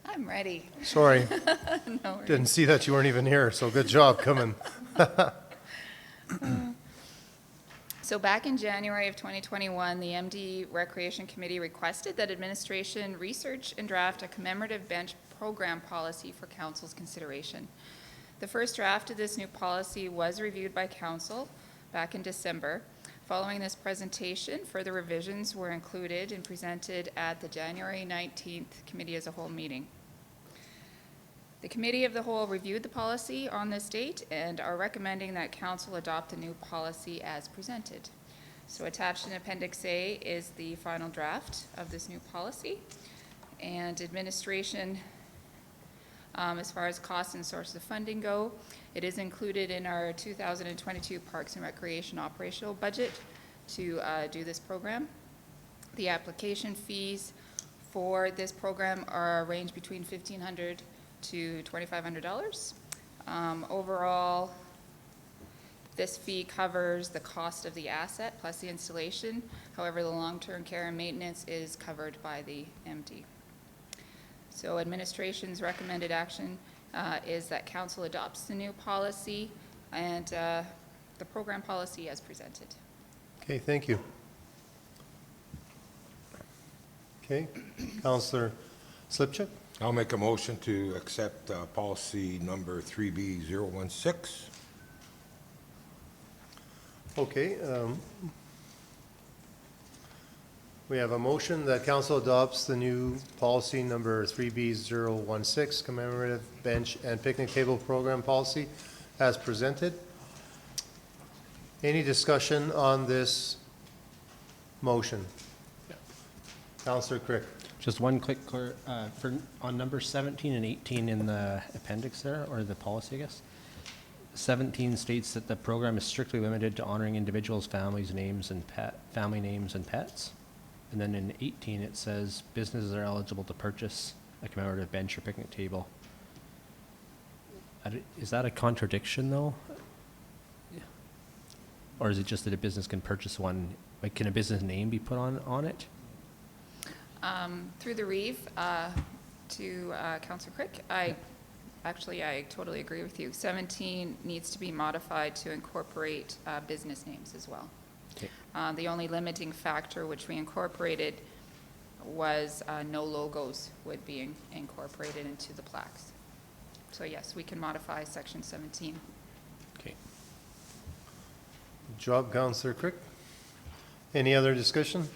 I'm ready. Sorry, No worries. didn't see that you weren't even here, so good job coming. So back in January of 2021, the MD Recreation Committee requested that administration research and draft a commemorative bench program policy for council's consideration. The first draft of this new policy was reviewed by council back in December. Following this presentation, further revisions were included and presented at the January 19th Committee as a Whole meeting. The Committee of the Whole reviewed the policy on this date and are recommending that council adopt the new policy as presented. So attached in Appendix A is the final draft of this new policy, and administration, as far as costs and sources of funding go, it is included in our 2022 Parks and Recreation operational budget to do this program. The application fees for this program are range between $1,500 to $2,500. Overall, this fee covers the cost of the asset plus the installation. However, the long-term care and maintenance is covered by the MD. So administration's recommended action is that council adopts the new policy and the program policy as presented. Okay, thank you. Okay, Councillor Slipchuk? I'll make a motion to accept policy number 3B016. Okay, we have a motion that council adopts the new policy number 3B016, commemorative bench and picnic table program policy as presented. Any discussion on this motion? Councillor Crick. Just one quick, on number 17 and 18 in the appendix there, or the policy, I guess. 17 states that the program is strictly limited to honoring individuals' families' names and family names and pets. And then in 18 it says businesses are eligible to purchase a commemorative bench or picnic table. Is that a contradiction though? Or is it just that a business can purchase one? Like, can a business name be put on it? Through the reeve to Councillor Crick, I totally agree with you. 17 needs to be modified to incorporate business names as well. Okay. The only limiting factor which we incorporated was no logos would be incorporated into the plaques. So yes, we can modify section 17. Okay. Good job, Councillor Crick. Any other discussion?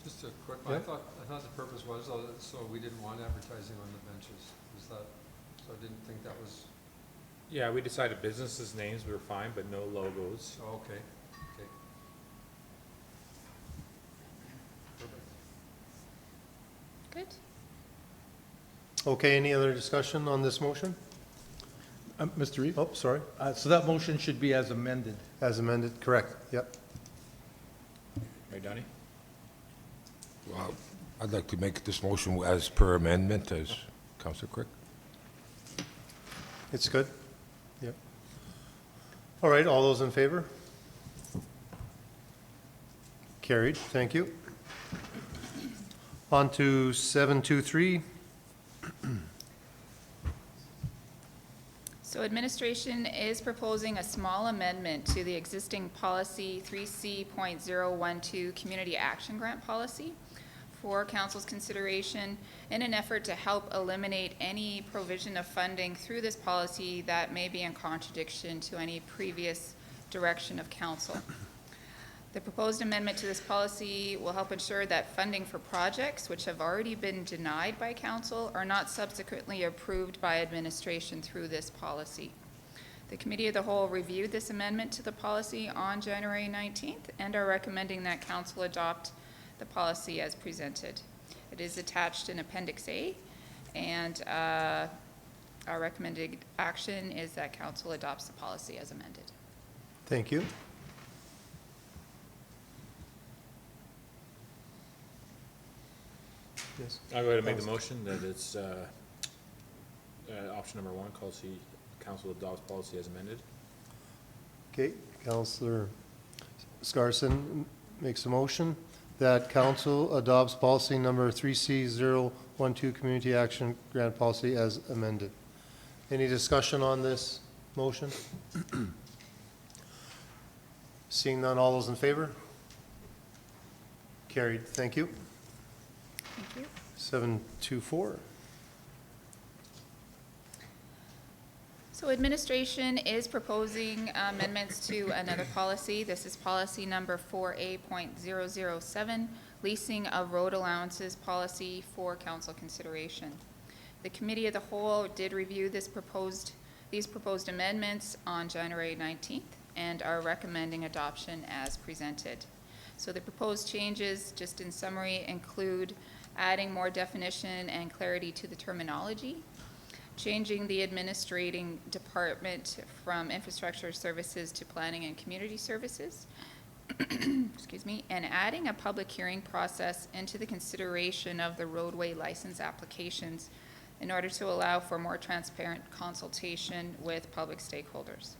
Just a quick Yeah. one. I thought the purpose was so we didn't want advertising on the benches. Is that, so I didn't think that was, Yeah, we decided businesses' names were fine, but no logos. oh, okay, okay. Perfect. Good. Okay, any other discussion on this motion? Mr. Reeve? Oh, sorry. So that motion should be as amended. As amended, correct, yep. Right, Donnie? Well, I'd like to make this motion as per amendment, as Councillor Crick. It's good? Yep. All right, all those in favor? Carried, thank you. On to 723. So administration is proposing a small amendment to the existing policy 3C.012 Community Action Grant Policy for council's consideration in an effort to help eliminate any provision of funding through this policy that may be in contradiction to any previous direction of council. The proposed amendment to this policy will help ensure that funding for projects which have already been denied by council are not subsequently approved by administration through this policy. The Committee of the Whole reviewed this amendment to the policy on January 19th and are recommending that council adopt the policy as presented. It is attached in Appendix A, and our recommended action is that council adopts the policy as amended. Thank you. Yes. I'll go ahead and make the motion that it's option number 1, council adopts policy as amended. Okay, Councillor Scarson makes a motion that council adopts policy number 3C012, Community Action Grant Policy as amended. Any discussion on this motion? Seeing none, all those in favor? Carried. Thank you. Thank you. 724. So administration is proposing amendments to another policy. This is policy number 4A.007, leasing of road allowances policy for council consideration. The committee of the whole did review these proposed amendments on January 19th and are recommending adoption as presented. So the proposed changes, just in summary, include adding more definition and clarity to the terminology, changing the administrating department from infrastructure services to planning and community services, excuse me, and adding a public hearing process into the consideration of the roadway license applications in order to allow for more transparent consultation with public stakeholders.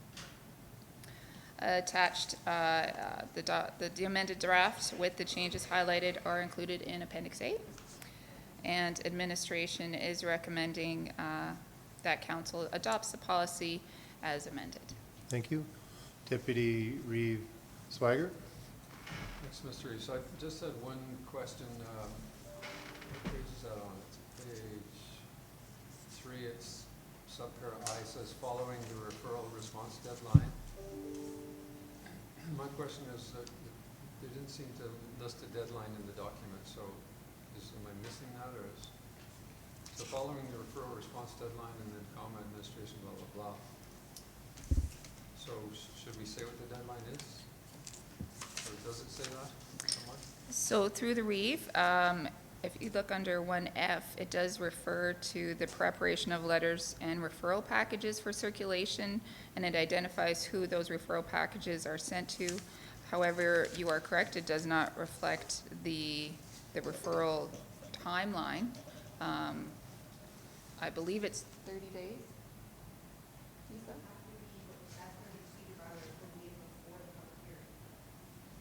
Attached, the amended draft with the changes highlighted are included in Appendix A, and administration is recommending that council adopts the policy as amended. Thank you. Deputy Reeve Swiger. Thanks, Mr. Reeves. I just had one question. What page is that on? It's page 3. It's subpara I, says following the referral response deadline. My question is that they didn't seem to list a deadline in the document, so am I missing that, or is, so following the referral response deadline and then comma administration, blah, blah, blah. So should we say what the deadline is? Or does it say that somewhere? So through the Reeve, if you look under 1F, it does refer to the preparation of letters and referral packages for circulation, and it identifies who those referral packages are sent to. However, you are correct, it does not reflect the referral timeline. I believe it's 30 days. Lisa?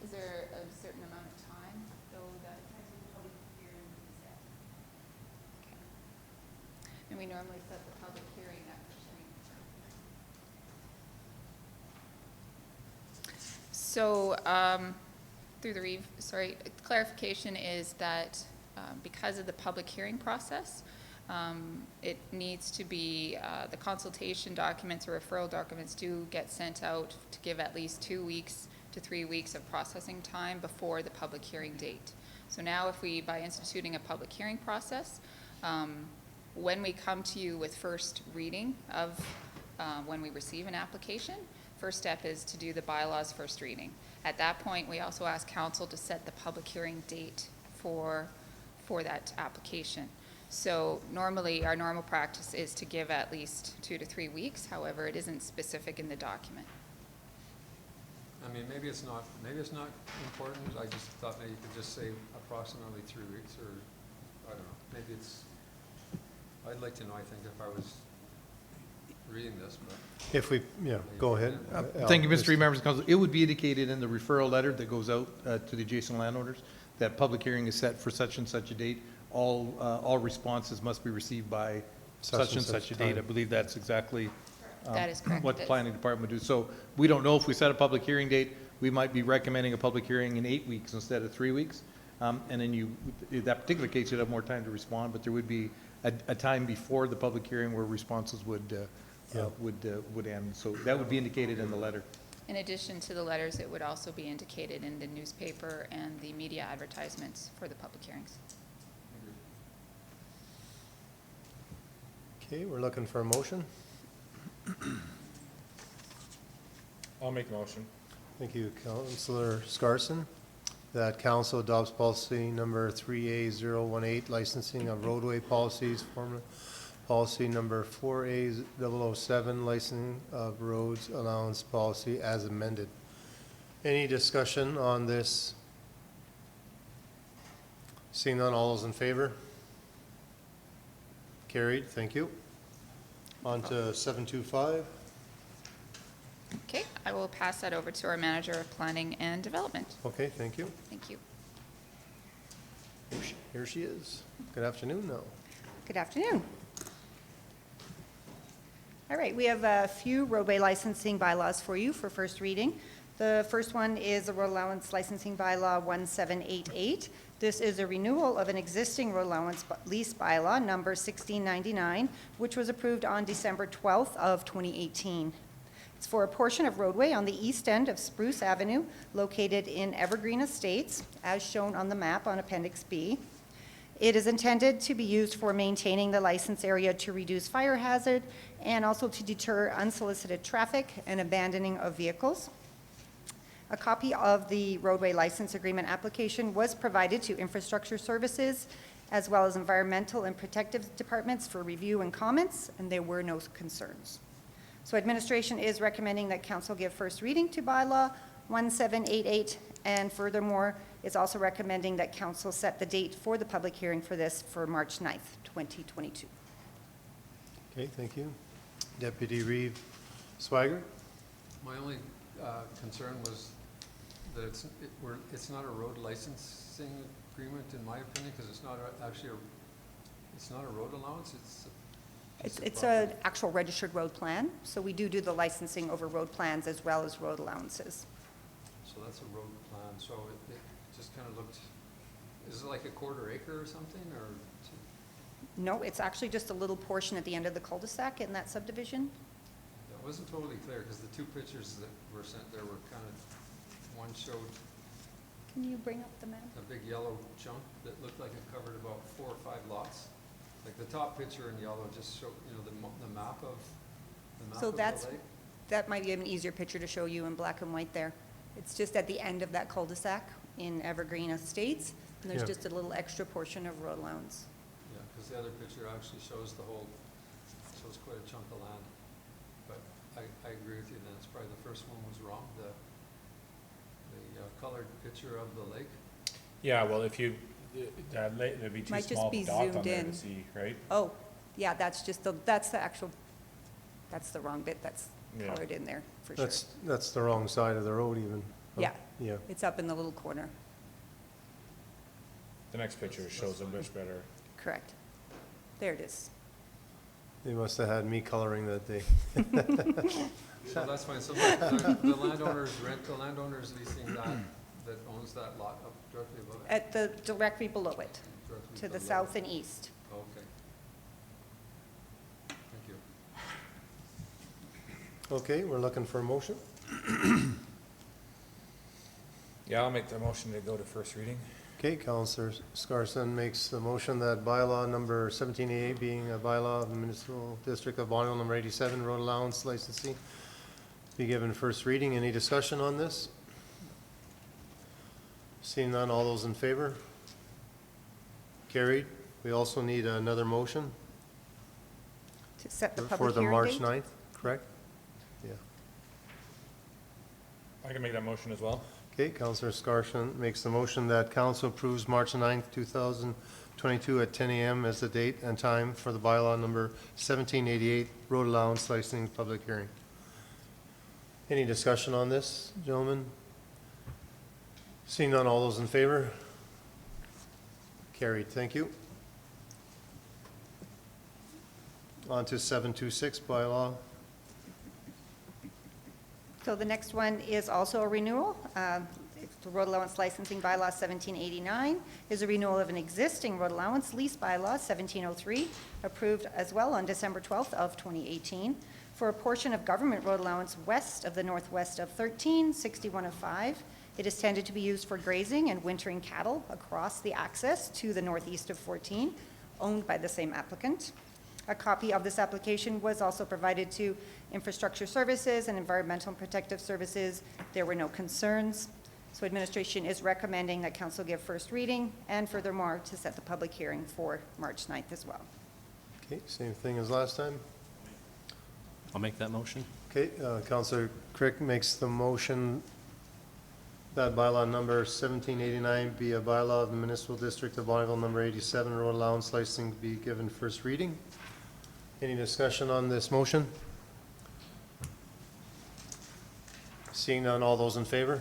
Is there a certain amount of time, though, that? Okay. And we normally set the public hearing after 3. So, through the Reeve, sorry, clarification is that because of the public hearing process, it needs to be, the consultation documents or referral documents do get sent out to give at least 2 weeks to 3 weeks of processing time before the public hearing date. So now if we, by instituting a public hearing process, when we come to you with first reading of when we receive an application, first step is to do the bylaws first reading. At that point, we also ask council to set the public hearing date for that application. So normally, our normal practice is to give at least 2 to 3 weeks. However, it isn't specific in the document. I mean, maybe it's not important. I just thought maybe you could just say approximately 3 weeks, or I don't know. Maybe it's, I'd like to know, I think, if I was reading this, but. If we, yeah, go ahead. Thank you, Mr. Reeve, members of council. It would be indicated in the referral letter that goes out to the adjacent landowners that public hearing is set for such and such a date. All responses must be received by such and such a date. time. I believe that's exactly That is correct. what the planning department would do. So we don't know if we set a public hearing date, we might be recommending a public hearing in 8 weeks instead of 3 weeks. And then in that particular case, you'd have more time to respond, but there would be a time before the public hearing where responses would end. So that would be indicated in the letter. In addition to the letters, it would also be indicated in the newspaper and the media advertisements for the public hearings. Okay, we're looking for a motion. I'll make a motion. Thank you, Councillor Scarson. That council adopts policy number 3A018, licensing of roadway policies, formula policy number 4A007, licensing of roads allowance policy as amended. Any discussion on this? Seeing none, all those in favor? Carried, thank you. On to 725. Okay, I will pass that over to our Manager of Planning and Development. Okay, thank you. Thank you. Here she is. Good afternoon now. Good afternoon. All right, we have a few roadway licensing bylaws for you for first reading. The first one is the Road Allowance Licensing Bylaw 1788. This is a renewal of an existing road allowance lease bylaw, number 1699, which was approved on December 12th of 2018. It's for a portion of roadway on the east end of Spruce Avenue, located in Evergreen Estates, as shown on the map on Appendix B. It is intended to be used for maintaining the license area to reduce fire hazard and also to deter unsolicited traffic and abandoning of vehicles. A copy of the roadway license agreement application was provided to Infrastructure Services as well as Environmental and Protective Departments for review and comments, and there were no concerns. So administration is recommending that council give first reading to bylaw 1788, and furthermore, is also recommending that council set the date for the public hearing for this for March 9th, 2022. Okay, thank you. Deputy Reeve Swigert? My only concern was that it's not a road licensing agreement, in my opinion, because it's not actually it's not a road allowance, It's an actual registered road plan, so we do the licensing over road plans as well as road allowances. So that's a road plan, so it just kind of looked, is it like a quarter acre or something, or? No, it's actually just a little portion at the end of the cul-de-sac in that subdivision. It wasn't totally clear, because the two pictures that were sent there were kind of, one showed Can you bring up the map? a big yellow chunk that looked like it covered about 4 or 5 lots. Like the top picture in yellow just showed, you know, the map of So the that's, lake. that might be an easier picture to show you in black and white there. It's just at the end of that cul-de-sac in Evergreen Estates, and there's Yeah. just a little extra portion of road allowance. Yeah, because the other picture actually shows the whole, shows quite a chunk of land. But I agree with you, then it's probably the first one was wrong, the colored picture of the lake. Yeah, well, if you, that lake, there'd be too Might just small be of a dot on zoomed there in. to see, right? Oh, yeah, that's the actual, that's the wrong bit, that's Yeah. colored in there, for sure. That's the wrong side of the road even. Yeah, Yeah. it's up in the little corner, The next picture shows it much better. correct. There it is. They must have had me coloring that day. So that's fine, so the landowner's leasing that owns that lot up directly above it? At the, directly below it, Directly to the below. south and east. Okay. Thank you. Okay, we're looking for a motion. Yeah, I'll make the motion to go to first reading. Okay, Counselor Scarson makes the motion that bylaw number 1788, being a bylaw of the Municipal District of Bonneville, number 87, road allowance licensing, be given first reading. Any discussion on this? Seeing none, all those in favor? Carried. We also need another motion To set the for public the hearing March date. 9th, correct? Yeah. I can make that motion as well. Okay, Counselor Scarson makes the motion that council approves March 9th, 2022 at 10 a.m. as the date and time for the bylaw number 1788, road allowance licensing public hearing. Any discussion on this, gentlemen? Seeing none, all those in favor? Carried, thank you. On to 726 bylaw. So the next one is also a renewal. It's the road allowance licensing bylaw 1789 is a renewal of an existing road allowance lease bylaw 1703, approved as well on December 12th of 2018, for a portion of government road allowance west of the northwest of 13-6105. It is intended to be used for grazing and wintering cattle across the access to the northeast of 14, owned by the same applicant. A copy of this application was also provided to Infrastructure Services and Environmental and Protective Services. There were no concerns. So administration is recommending that council give first reading and furthermore to set the public hearing for March 9th as well. Okay, same thing as last time. I'll make that motion. Okay, Counselor Crick makes the motion that bylaw number 1789 be a bylaw of the Municipal District of Bonneville, number 87, road allowance licensing be given first reading. Any discussion on this motion? Seeing none, all those in favor?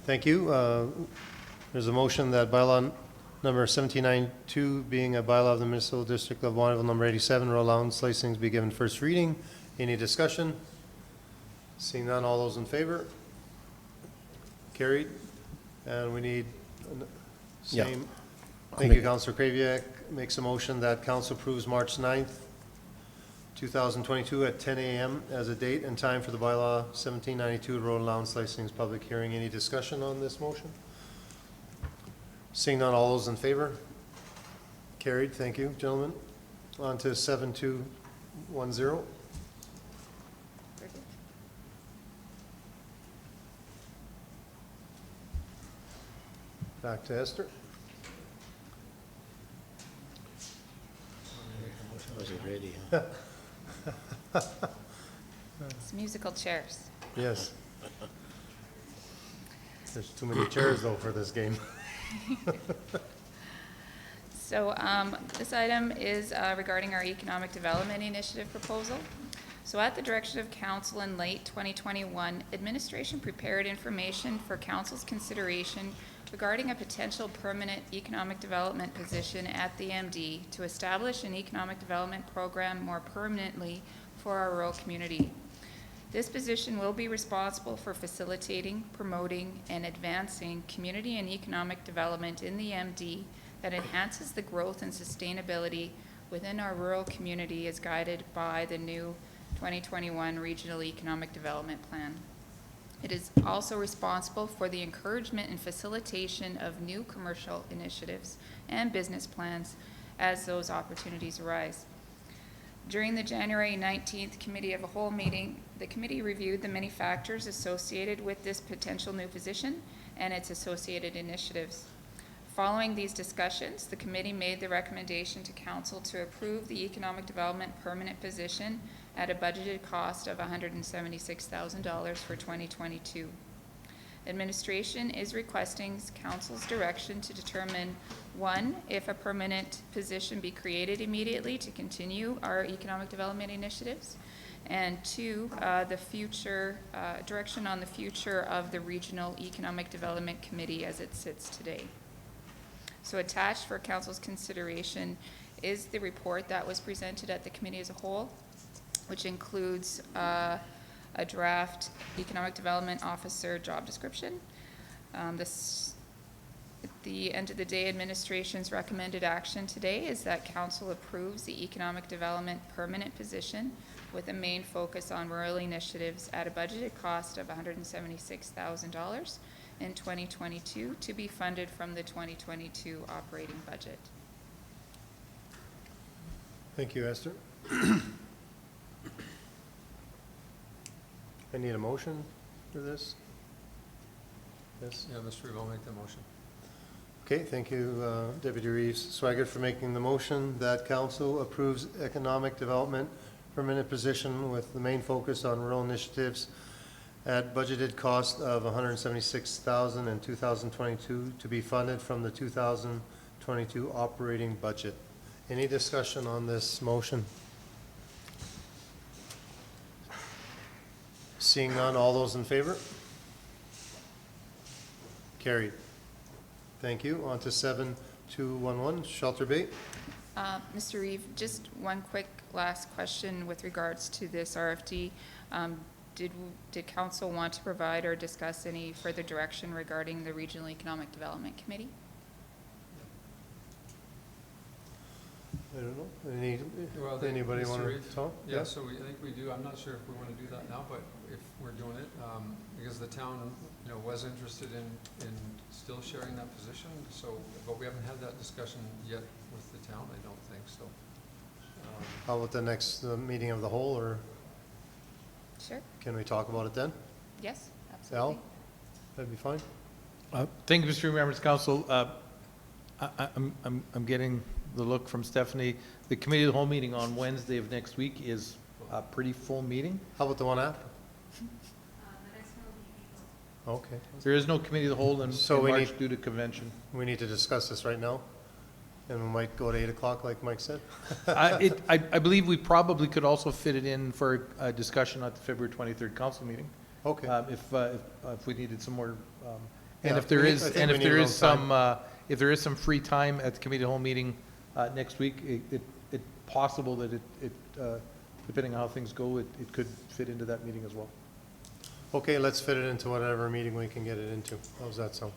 Thank you. There's a motion that bylaw number 1792, being a bylaw of the Municipal District of Bonneville, number 87, road allowance licensing be given first reading. Any discussion? Seeing none, all those in favor? Carried. And we need Yeah. same. Thank you, Councillor Kraviak. Makes a motion that council approves March 9th, 2022 at 10 a.m. as a date and time for the bylaw 1792 road allowance licensing public hearing. Any discussion on this motion? Seeing none, all those in favor? Carried. Thank you, gentlemen. On to 7210. Back to Esther. Wasn't ready, huh? It's musical chairs. Yes. There's too many chairs though for this game. So this item is regarding our Economic Development Initiative proposal. So at the direction of Council in late 2021, administration prepared information for Council's consideration regarding a potential permanent economic development position at the MD to establish an economic development program more permanently for our rural community. This position will be responsible for facilitating, promoting, and advancing community and economic development in the MD that enhances the growth and sustainability within our rural community as guided by the new 2021 Regional Economic Development Plan. It is also responsible for the encouragement and facilitation of new commercial initiatives and business plans as those opportunities arise. During the January 19th Committee of a Whole meeting, the committee reviewed the many factors associated with this potential new position and its associated initiatives. Following these discussions, the committee made the recommendation to Council to approve the Economic Development permanent position at a budgeted cost of $176,000 for 2022. Administration is requesting Council's direction to determine, 1, if a permanent position be created immediately to continue our economic development initiatives, and 2, the future direction on the future of the Regional Economic Development Committee as it sits today. So attached for Council's consideration is the report that was presented at the committee as a whole, which includes a draft Economic Development Officer job description. At the end of the day, administration's recommended action today is that Council approves the Economic Development permanent position with a main focus on rural initiatives at a budgeted cost of $176,000 in 2022 to be funded from the 2022 operating budget. Thank you, Esther. I need a motion for this. Yes. Yeah, Mr. Reeve, I'll make the motion. Okay, thank you, Deputy Reeves Swaggart, for making the motion that council approves economic development permanent position with the main focus on rural initiatives at budgeted cost of $176,000 in 2022 to be funded from the 2022 operating budget. Any discussion on this motion? Seeing none, all those in favor? Carried. Thank you. On to 7211, Shelter Bait. Mr. Reeve, just one quick last question with regards to this RFD. Did Council want to provide or discuss any further direction regarding the Regional Economic Development Committee? I don't know. Well, Anybody Mr. want to Reeve? talk? Yeah, so I think we do. I'm not sure if we want to do that now, but if we're doing it, because the town, was interested in still sharing that position. So, but we haven't had that discussion yet with the town. I don't think so. How about the next meeting of the whole, or Sure. can we talk about it then? Yes, absolutely. Al? That'd be fine. Thank you, Mr. Members of Council. I'm getting the look from Stephanie. The committee of the whole meeting on Wednesday of next week is a pretty full meeting. How about the one after? Okay. There is no committee of the whole in So we March need- due to convention. We need to discuss this right now, and we might go to 8 o'clock like Mike said. I believe we probably could also fit it in for a discussion at the February 23rd council meeting. Okay. If we needed some more And Yeah, if there we need- is, I think and we if need a there is little time. if there is some free time at the committee of the whole meeting next week, it's possible that depending on how things go, it could fit into that meeting as well. Okay, let's fit it into whatever meeting we can get it into. How's that sound?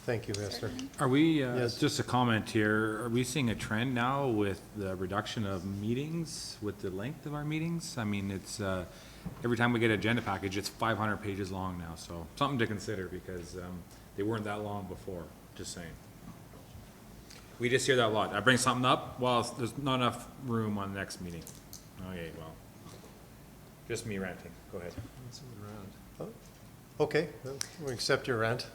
Thank you, Esther. Are we, Yes. just a comment here, are we seeing a trend now with the reduction of meetings, with the length of our meetings? I mean, it's, every time we get an agenda package, it's 500 pages long now, so something to consider, because they weren't that long before, just saying. We just hear that a lot. I bring something up, well, there's not enough room on the next meeting. Okay, well, just me ranting, go ahead. Let's move around. Okay, we accept your rant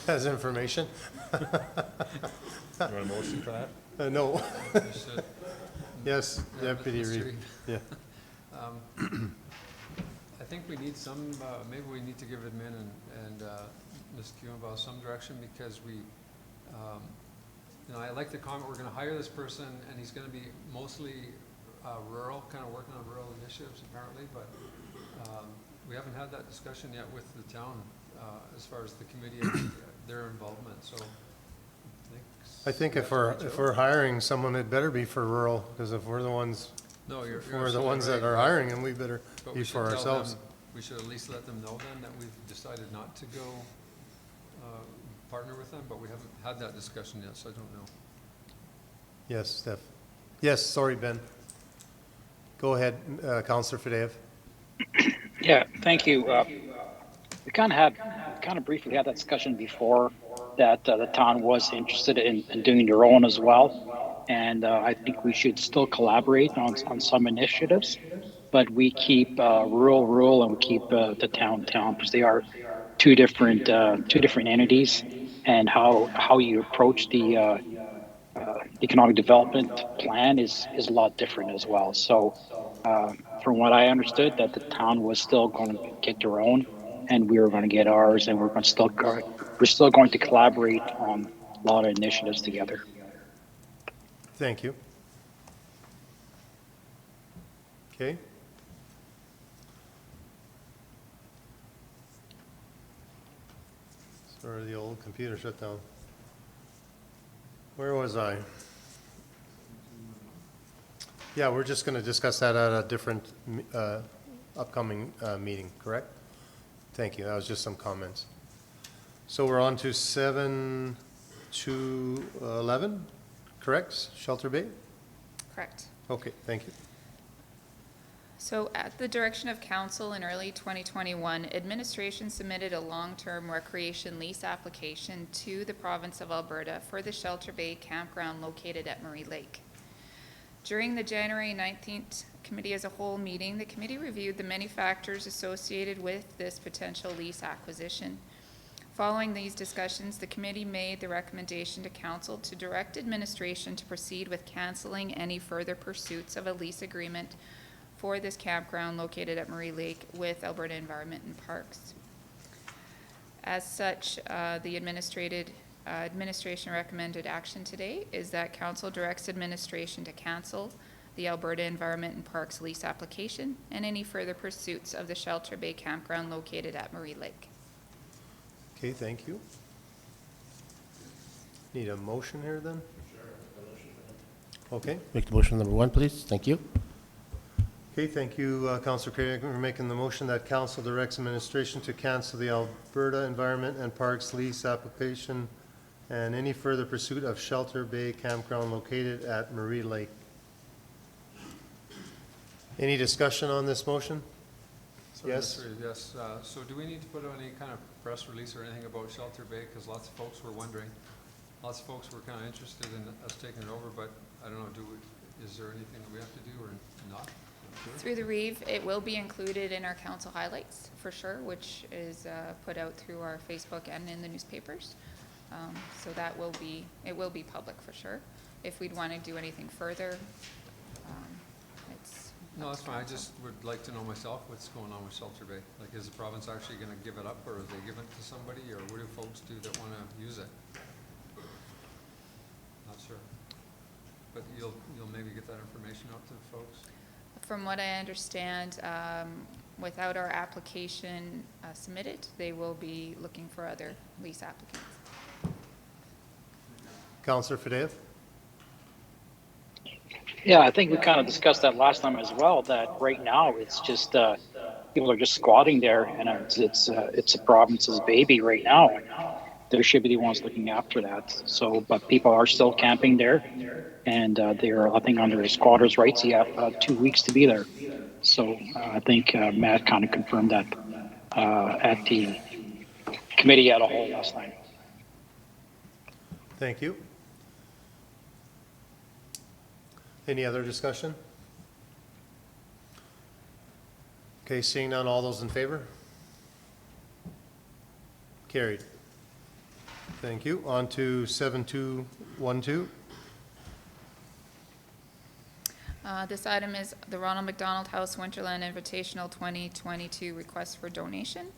as information. You want a motion for that? No. You should- Yes, Yeah, Deputy Mr. Reed. Reed. Yeah. I think we need some, maybe we need to give admin and Ms. Cuimbao some direction, because we, I like the comment, we're gonna hire this person, and he's gonna be mostly rural, kind of working on rural initiatives apparently, but we haven't had that discussion yet with the town as far as the committee and their involvement, so. I think we if have to reach we're out. hiring someone, it better be for rural, because if we're the ones, No, you're if we're the absolutely ones that right, are but- hiring them, we better but be we should for tell ourselves. them- We should at least let them know then that we've decided not to go partner with them, but we haven't had that discussion yet, so I don't know. Yes, Steph. Yes, sorry, Ben. Go ahead, Counselor Fadeev. Yeah, thank you. We kind of briefly had that discussion before, that the town was interested in doing their own as well. And I think we should still collaborate on some initiatives, but we keep rural and we keep the town, because they are two different entities, and how you approach the economic development plan is a lot different as well. So from what I understood, that the town was still going to get their own, and we were going to get ours, and we're still going to collaborate on a lot of initiatives together. Thank you. Okay. Sorry, the old computer shut down. Where was I? Yeah, we're just going to discuss that at a different upcoming meeting, correct? Thank you. That was just some comments. So we're on to 7 to 11, correct? Shelter Bay? Correct. Okay, thank you. So at the direction of council in early 2021, administration submitted a long-term recreation lease application to the province of Alberta for the Shelter Bay campground located at Murray Lake. During the January 19th committee as a whole meeting, the committee reviewed the many factors associated with this potential lease acquisition. Following these discussions, the committee made the recommendation to council to direct administration to proceed with canceling any further pursuits of a lease agreement for this campground located at Murray Lake with Alberta Environment and Parks. As such, the administration recommended action today is that council directs administration to cancel the Alberta Environment and Parks lease application and any further pursuits of the Shelter Bay campground located at Murray Lake. Okay, thank you. Need a motion here then? Okay. Make the motion number 1, please. Thank you. Okay, thank you, Councillor Craig, for making the motion that council directs administration to cancel the Alberta Environment and Parks lease application and any further pursuit of Shelter Bay campground located at Murray Lake. Any discussion on this motion? Sorry, Yes. Mr. Reed, yes. So do we need to put out any kind of press release or anything about Shelter Bay? Because lots of folks were wondering. Lots of folks were kind of interested in us taking it over, but I don't know, is there anything that we have to do or not? Through the Reeve, it will be included in our council highlights for sure, which is put out through our Facebook and in the newspapers. So that will be, it will be public for sure. If we'd want to do anything further, it's. No, that's fine. I just would like to know myself what's going on with Shelter Bay. Like, is the province actually going to give it up, or are they giving it to somebody, or what do folks do that want to use it? Not sure. But you'll maybe get that information out to folks? From what I understand, without our application submitted, they will be looking for other lease applicants. Councillor Fadeo? Yeah, I think we kind of discussed that last time as well, that right now it's just, people are just squatting there, and it's a province's baby right now. There should be the ones looking after that. So, but people are still camping there, and they're, I think, under a squatter's rights. You have 2 weeks to be there. So I think Matt kind of confirmed that at the committee at a whole last night. Thank you. Any other discussion? Okay, seeing none, all those in favor? Carried. Thank you. On to 7212. This item is the Ronald McDonald House Winterland Invitational 2022 request for donation.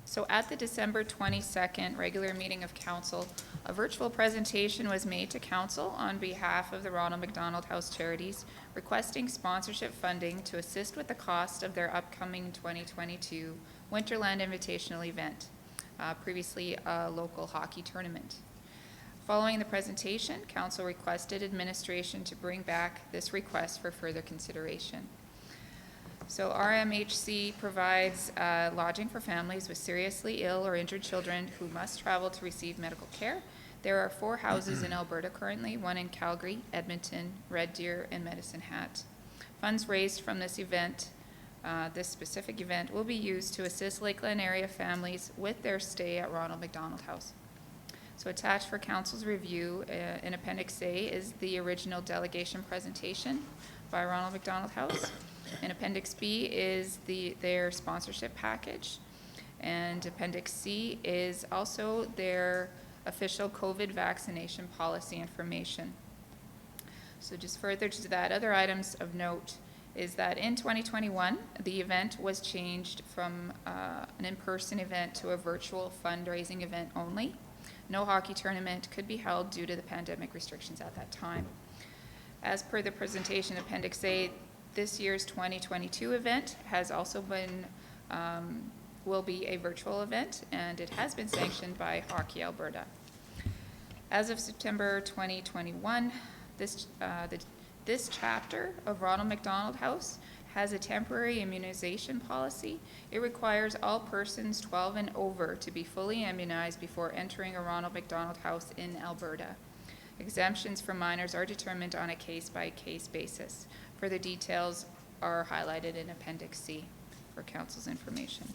So at the December 22nd regular meeting of council, a virtual presentation was made to council on behalf of the Ronald McDonald House Charities, requesting sponsorship funding to assist with the cost of their upcoming 2022 Winterland Invitational event, previously a local hockey tournament. Following the presentation, council requested administration to bring back this request for further consideration. So RMHC provides lodging for families with seriously ill or injured children who must travel to receive medical care. There are 4 houses in Alberta currently, 1 in Calgary, Edmonton, Red Deer, and Medicine Hat. Funds raised from this event, this specific event, will be used to assist Lakeland area families with their stay at Ronald McDonald House. So attached for council's review in Appendix A is the original delegation presentation by Ronald McDonald House. And Appendix B is their sponsorship package. And Appendix C is also their official COVID vaccination policy information. So just further to that, other items of note is that in 2021, the event was changed from an in-person event to a virtual fundraising event only. No hockey tournament could be held due to the pandemic restrictions at that time. As per the presentation Appendix A, this year's 2022 event has also been, will be a virtual event, and it has been sanctioned by Hockey Alberta. As of September 2021, this chapter of Ronald McDonald House has a temporary immunization policy. It requires all persons 12 and over to be fully immunized before entering a Ronald McDonald House in Alberta. Exemptions for minors are determined on a case-by-case basis. Further details are highlighted in Appendix C for council's information.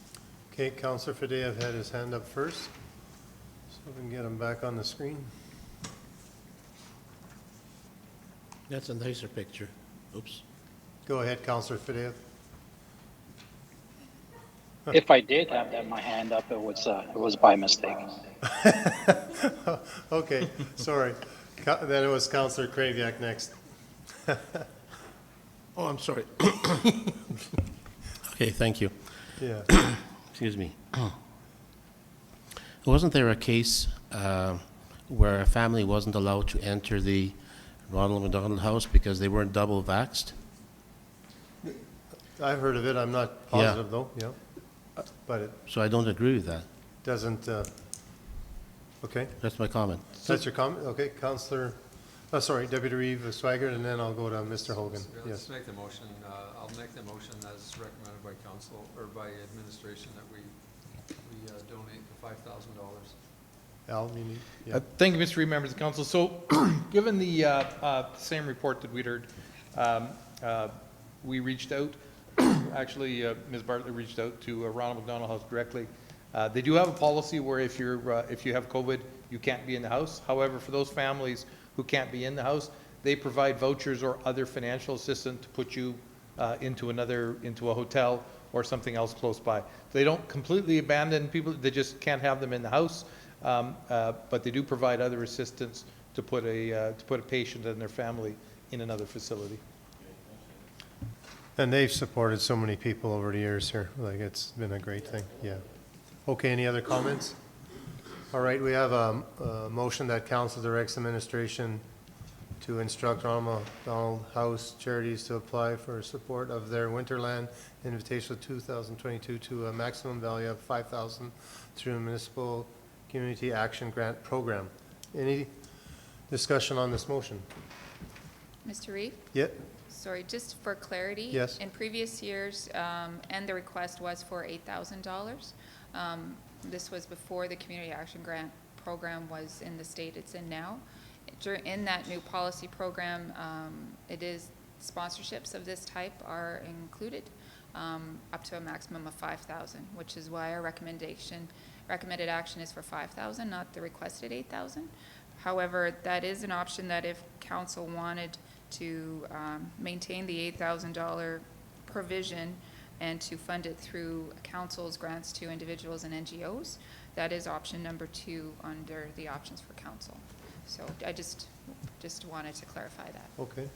Okay, Councillor Fadeo had his hand up first, so we can get him back on the screen. That's a nicer picture. Oops. Go ahead, Councillor Fadeo. If I did have that my hand up, it was by mistake. Okay, sorry. Then it was Councillor Kraviak next. Oh, I'm sorry. Okay, thank you. Yeah. Excuse me. Wasn't there a case where a family wasn't allowed to enter the Ronald McDonald House because they weren't double vaxxed? I've heard of it. I'm not positive though. Yeah. But it So I don't agree with that. doesn't, okay. That's my comment. That's your comment? Okay, Councillor, sorry, Deputy Reeve Swaggart, and then I'll go to Mr. Hogan. Yeah, Yes. let's make the motion. I'll make the motion as recommended by council, or by administration, that we donate the $5,000. Al, you need, yeah. Thank you, Mr. Reed, members of council. So, given the same report that we'd heard, we reached out. Actually, Ms. Bartlett reached out to Ronald McDonald House directly. They do have a policy where if you have COVID, you can't be in the house. However, for those families who can't be in the house, they provide vouchers or other financial assistance to put you into a hotel or something else close by. They don't completely abandon people; they just can't have them in the house. But they do provide other assistance to put a patient and their family in another facility. And they've supported so many people over the years here. Like, it's been a great thing. Yeah. Okay, any other comments? All right, we have a motion that council directs administration to instruct Ronald McDonald House Charities to apply for support of their Winterland Invitational 2022 to a maximum value of $5,000 through the Municipal Community Action Grant Program. Any discussion on this motion? Mr. Reeve? Yep. Sorry, just for clarity. Yes. In previous years, and the request was for $8,000. This was before the Community Action Grant Program was in the state it's in now. In that new policy program, it is sponsorships of this type are included up to a maximum of $5,000, which is why our recommended action is for $5,000, not the requested $8,000. However, that is an option that if council wanted to maintain the $8,000 provision and to fund it through council's grants to individuals and NGOs, that is option number 2 under the options for council. So I just wanted to clarify that. Okay.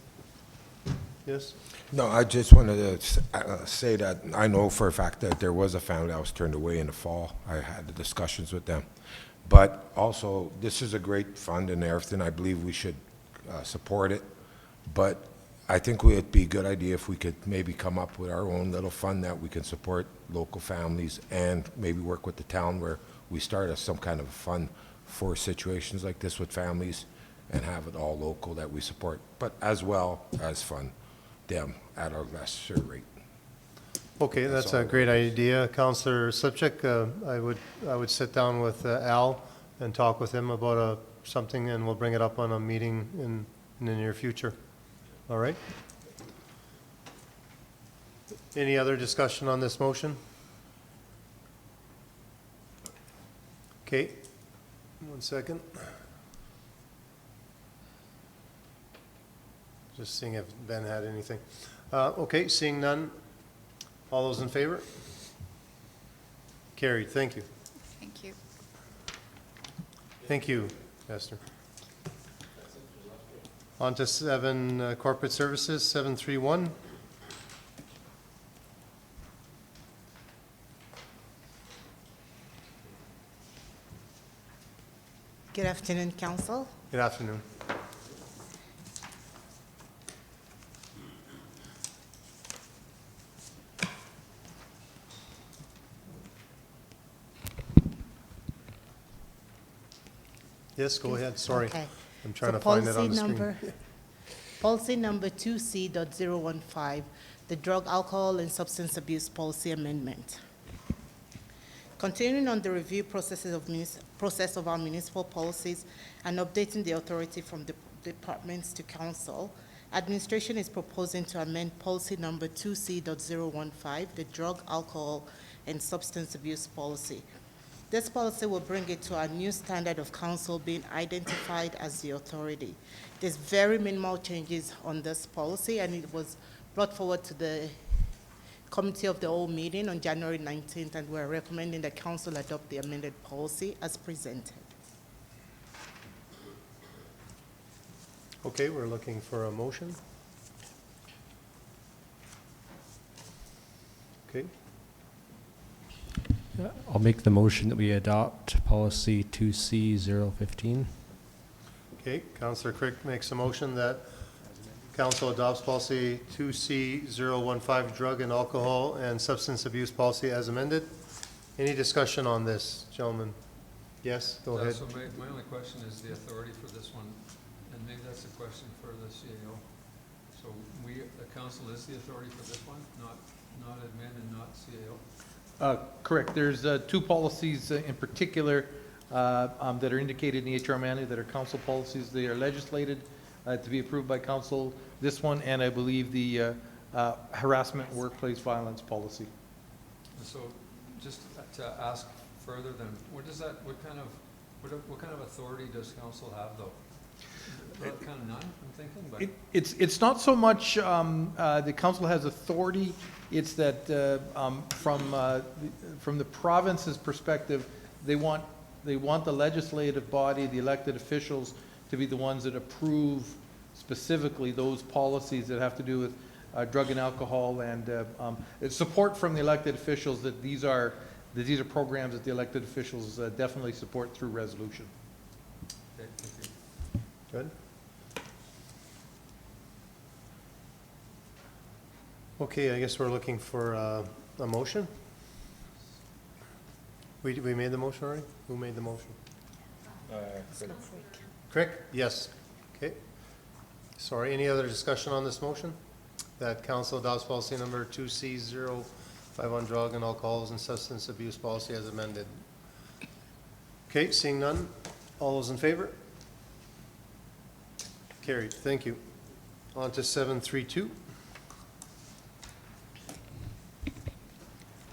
Yes? No, I just wanted to say that I know for a fact that there was a family that was turned away in the fall. I had the discussions with them. But also, this is a great fund and everything. I believe we should support it. But I think it would be a good idea if we could maybe come up with our own little fund that we can support local families and maybe work with the town where we start some kind of a fund for situations like this with families and have it all local that we support, but as well as fund them at a lesser rate. Okay, that's a great idea. Councillor Slipchik, I would sit down with Al and talk with him about something, and we'll bring it up on a meeting in the near future. All right? Any other discussion on this motion? Okay, 1 second. Just seeing if Ben had anything. Okay, seeing none. All those in favor? Carried. Thank you. Thank you. Thank you, Esther. On to 7 corporate services, 731. Good afternoon, Council. Good afternoon. Yes, go ahead. Sorry. Okay. I'm trying to find it on the screen. Policy number 2C.015, the Drug, Alcohol, and Substance Abuse Policy Amendment. Continuing on the review process of our municipal policies and updating the authority from the departments to council, administration is proposing to amend policy number 2C.015, the Drug, Alcohol, and Substance Abuse Policy. This policy will bring it to a new standard of council being identified as the authority. There's very minimal changes on this policy, and it was brought forward to the Committee of the Whole meeting on January 19th, and we're recommending that council adopt the amended policy as presented. Okay, we're looking for a motion. Okay, I'll make the motion that we adopt policy 2C015. okay. Councillor Crick makes a motion that council adopts policy 2C015, drug and alcohol and substance abuse policy as amended. Any discussion on this, gentlemen? Yes, go ahead. So my only question is the authority for this one, and maybe that's a question for the CAO. So the council is the authority for this one, not admin and not CAO? Correct. There's 2 policies in particular that are indicated in the HR manual that are council policies. They are legislated to be approved by council. This one, and I believe the harassment workplace violence policy. So just to ask further then, what kind of authority does council have though? Kind of none, I'm thinking, but. It's not so much the council has authority, it's that from the province's perspective, they want the legislative body, the elected officials, to be the ones that approve specifically those policies that have to do with drug and alcohol, and support from the elected officials that these are programs that the elected officials definitely support through resolution. Okay, thank you. Good. Okay, I guess we're looking for a motion. We made the motion already? Who made the motion? Crick? Yes. Okay. Sorry, any other discussion on this motion? That council adopts policy number 2C051 drug and alcohols and substance abuse policy as amended. Okay, seeing none. All those in favor? Carried. Thank you. On to 732.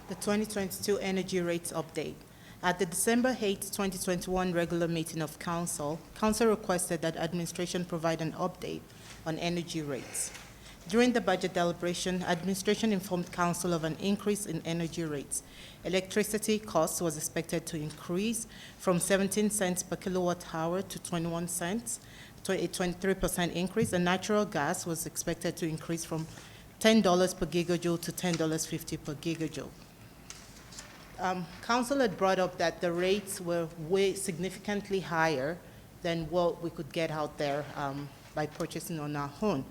The 2022 energy rates update. At the December 8, 2021 regular meeting of council, council requested that administration provide an update on energy rates. During the budget deliberation, administration informed council of an increase in energy rates. Electricity costs was expected to increase from 17 cents per kilowatt hour to 21 cents, to a 23% increase, and natural gas was expected to increase from $10 per gigajoule to $10.50 per gigajoule. Council had brought up that the rates were way significantly higher than what we could get out there by purchasing on our own.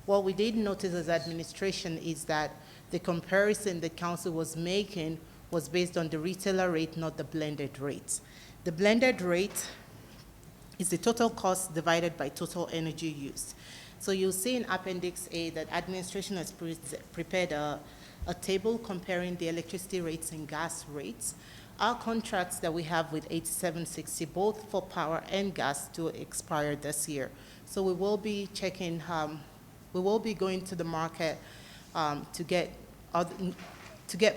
What we did notice as administration is that the comparison that council was making was based on the retailer rate, not the blended rates. The blended rate is the total cost divided by total energy used. So you'll see in Appendix A that administration has prepared a table comparing the electricity rates and gas rates. Our contracts that we have with 8760, both for power and gas, to expire this year. So we will be checking, we will be going to the market to get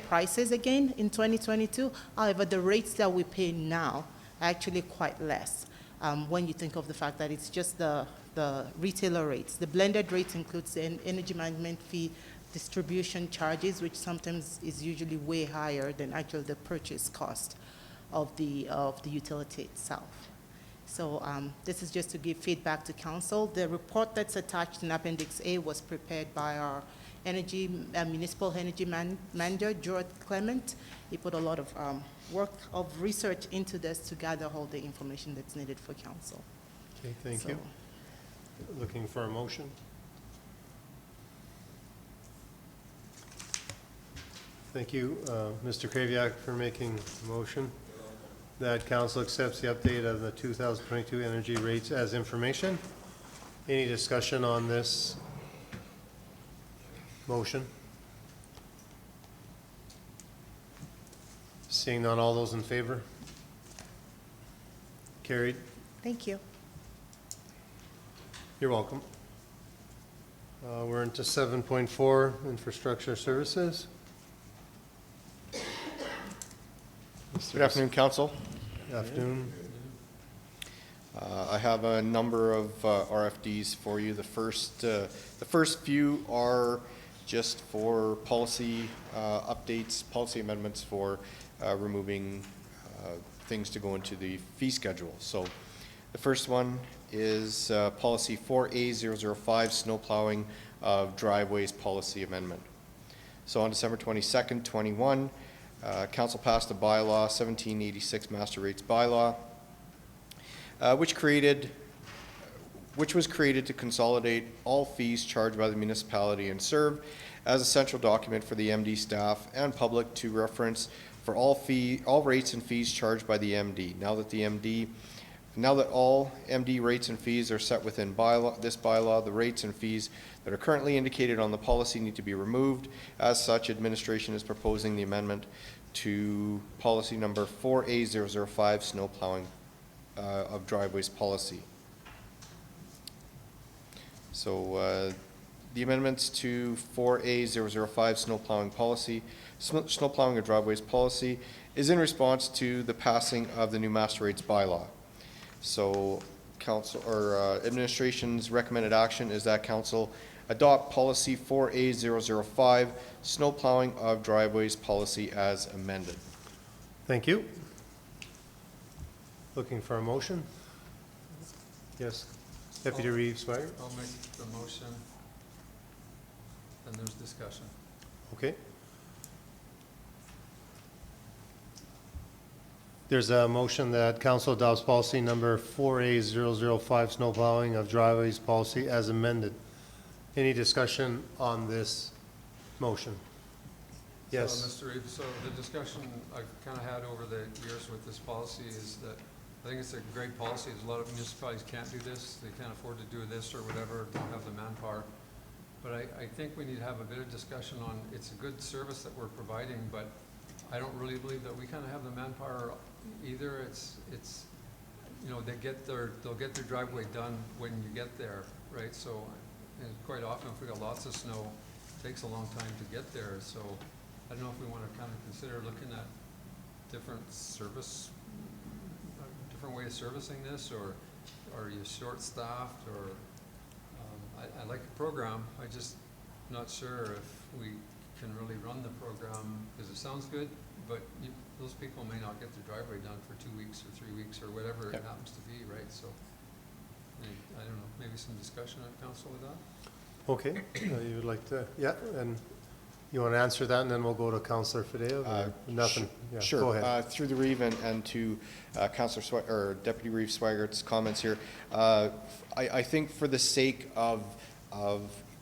prices again in 2022. However, the rates that we pay now are actually quite less when you think of the fact that it's just the retailer rates. The blended rate includes the energy management fee, distribution charges, which sometimes is usually way higher than actually the purchase cost of the utility itself. So this is just to give feedback to council. The report that's attached in Appendix A was prepared by our municipal energy manager, George Clement. He put a lot of work of research into this to gather all the information that's needed for council. Okay, thank you. Looking for a motion. Thank you, Mr. Kraviak, for making the motion that council accepts the update of the 2022 energy rates as information. Any discussion on this motion? Seeing none, all those in favor? Carried. Thank you. You're welcome. We're into 7.4, infrastructure services. Good afternoon, Council. Good afternoon. I have a number of RFDs for you. The first few are just for policy updates, policy amendments for removing things to go into the fee schedule. So the first one is policy 4A005, snow plowing of driveways policy amendment. So on December 22nd, 21, Council passed a bylaw, 1786 Master Rates Bylaw, which was created to consolidate all fees charged by the municipality and serve as a central document for the MD staff and public to reference for all rates and fees charged by the MD. Now that all MD rates and fees are set within this bylaw, the rates and fees that are currently indicated on the policy need to be removed. As such, administration is proposing the amendment to policy number 4A005, snow plowing of driveways policy. So the amendments to 4A005, snow plowing policy, snow plowing of driveways policy, is in response to the passing of the new master rates bylaw. So council or administration's recommended action is that council adopt policy 4A005, snow plowing of driveways policy as amended. Thank you. Looking for a motion? Yes, Deputy Reeves-Swaggart. I'll make the motion, and there's discussion. Okay. There's a motion that council adopts policy number 4A005, snow plowing of driveways policy as amended. Any discussion on this motion. Yes. So, Mr. Reeve, so the discussion I've kind of had over the years with this policy is that I think it's a great policy. There's a lot of municipalities can't do this. They can't afford to do this or whatever, don't have the manpower. But I think we need to have a bit of discussion on, it's a good service that we're providing, but I don't really believe that we kind of have the manpower either. It's you know, they'll get their driveway done when you get there, right? So, and quite often if we got lots of snow, it takes a long time to get there. So I don't know if we want to kind of consider looking at different service, different way of servicing this, or are you short-staffed, or I like the program. I just not sure if we can really run the program, because it sounds good, but those people may not get their driveway done for 2 weeks or 3 weeks or whatever it happens to be, right? So I don't know, maybe some discussion at council with that? Okay, you would like to, yeah, and you want to answer that, and then we'll go to Councillor Fideo, or nothing? Yeah, Sure. go ahead. Through the Reeve and to Councillor or Deputy Reeve Swiggert's comments here, I think for the sake of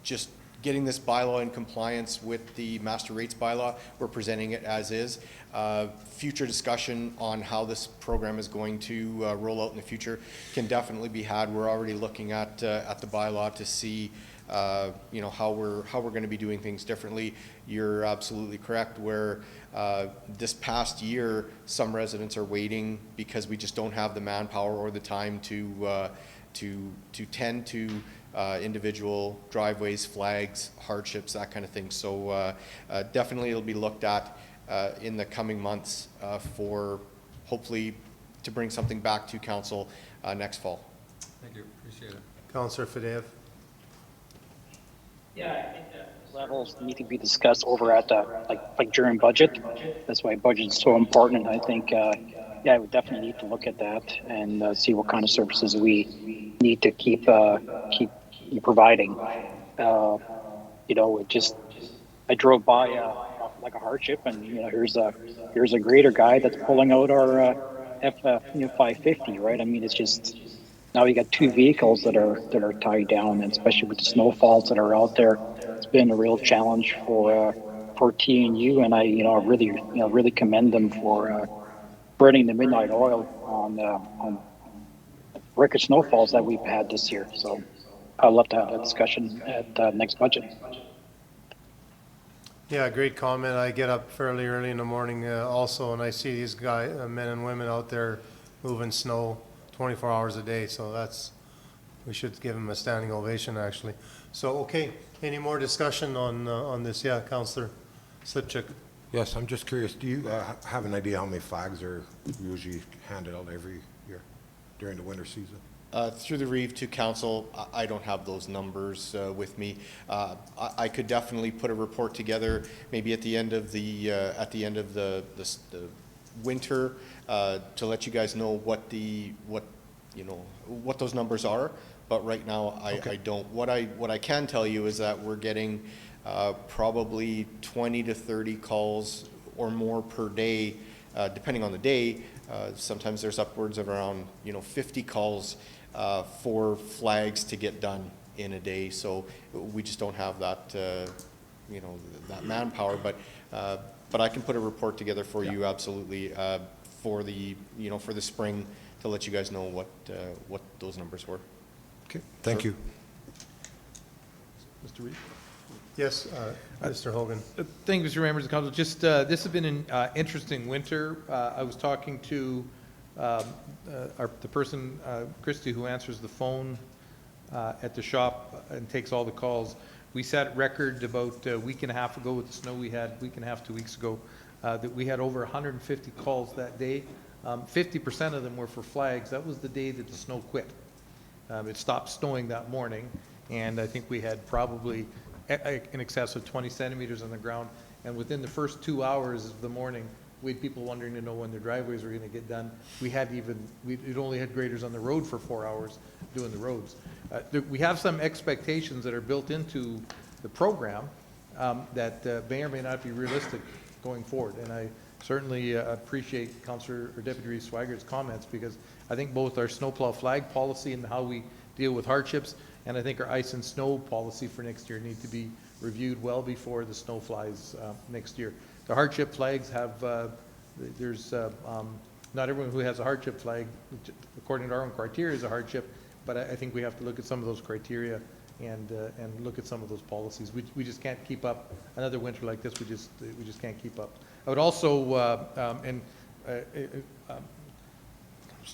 just getting this bylaw in compliance with the master rates bylaw, we're presenting it as is. Future discussion on how this program is going to roll out in the future can definitely be had. We're already looking at the bylaw to see you know, how we're going to be doing things differently. You're absolutely correct where this past year some residents are waiting because we just don't have the manpower or the time to tend to individual driveways, flags, hardships, that kind of thing. So definitely it'll be looked at in the coming months for hopefully to bring something back to council next fall. Thank you, appreciate it. Councillor Fideo. Yeah, I think levels need to be discussed over at like during budget. That's why budget is so important. And I think yeah, we definitely need to look at that and see what kind of services we need to keep providing. You know, it just I drove by like a hardship, and you know, here's a grader guy that's pulling out our F550, right? I mean, it's just. Now you got 2 vehicles that are tied down, and especially with the snowfalls that are out there, it's been a real challenge for TNU, and I really commend them for burning the midnight oil on record snowfalls that we've had this year. So I'd love to have that discussion at next budget. Yeah, great comment. I get up fairly early in the morning also, and I see these men and women out there moving snow 24 hours a day, so we should give them a standing ovation, actually. So, okay, any more discussion on this? Yeah, Councillor Slipchuk. Yes, I'm just curious, do you have an idea how many flags are usually handed out every year during the winter season? Through the Reeve to council, I don't have those numbers with me. I could definitely put a report together, maybe at the end of the winter, to let you guys know what those numbers are. But right now, I don't. What I can tell you is that we're getting probably 20 to 30 calls or more per day, depending on the day. Sometimes there's upwards of around 50 calls for flags to get done in a day. So we just don't have that that manpower. But I can put a report together for you, absolutely, for the spring, to let you guys know what those numbers were. Okay, thank you. Mr. Reeve? Yes, Mr. Hogan. Thank you, Mr. Members of Council. Just this has been an interesting winter. I was talking to the person, Christy, who answers the phone at the shop and takes all the calls. We set record about a week and a half ago with the snow we had, week and a half, 2 weeks ago, that we had over 150 calls that day. 50% of them were for flags. That was the day that the snow quit. It stopped snowing that morning, and I think we had probably in excess of 20 centimeters on the ground. And within the first 2 hours of the morning, we had people wondering to know when their driveways were going to get done. It only had graders on the road for 4 hours doing the roads. We have some expectations that are built into the program that may or may not be realistic going forward. And I certainly appreciate Councillor or Deputy Reeve Swigert's comments, because I think both our snowplow flag policy and how we deal with hardships, and I think our ice and snow policy for next year need to be reviewed well before the snow flies next year. The hardship flags have, not everyone who has a hardship flag, according to our own criteria, is a hardship, but I think we have to look at some of those criteria and look at some of those policies. We just can't keep up another winter like this. We just can't keep up. I would also, it's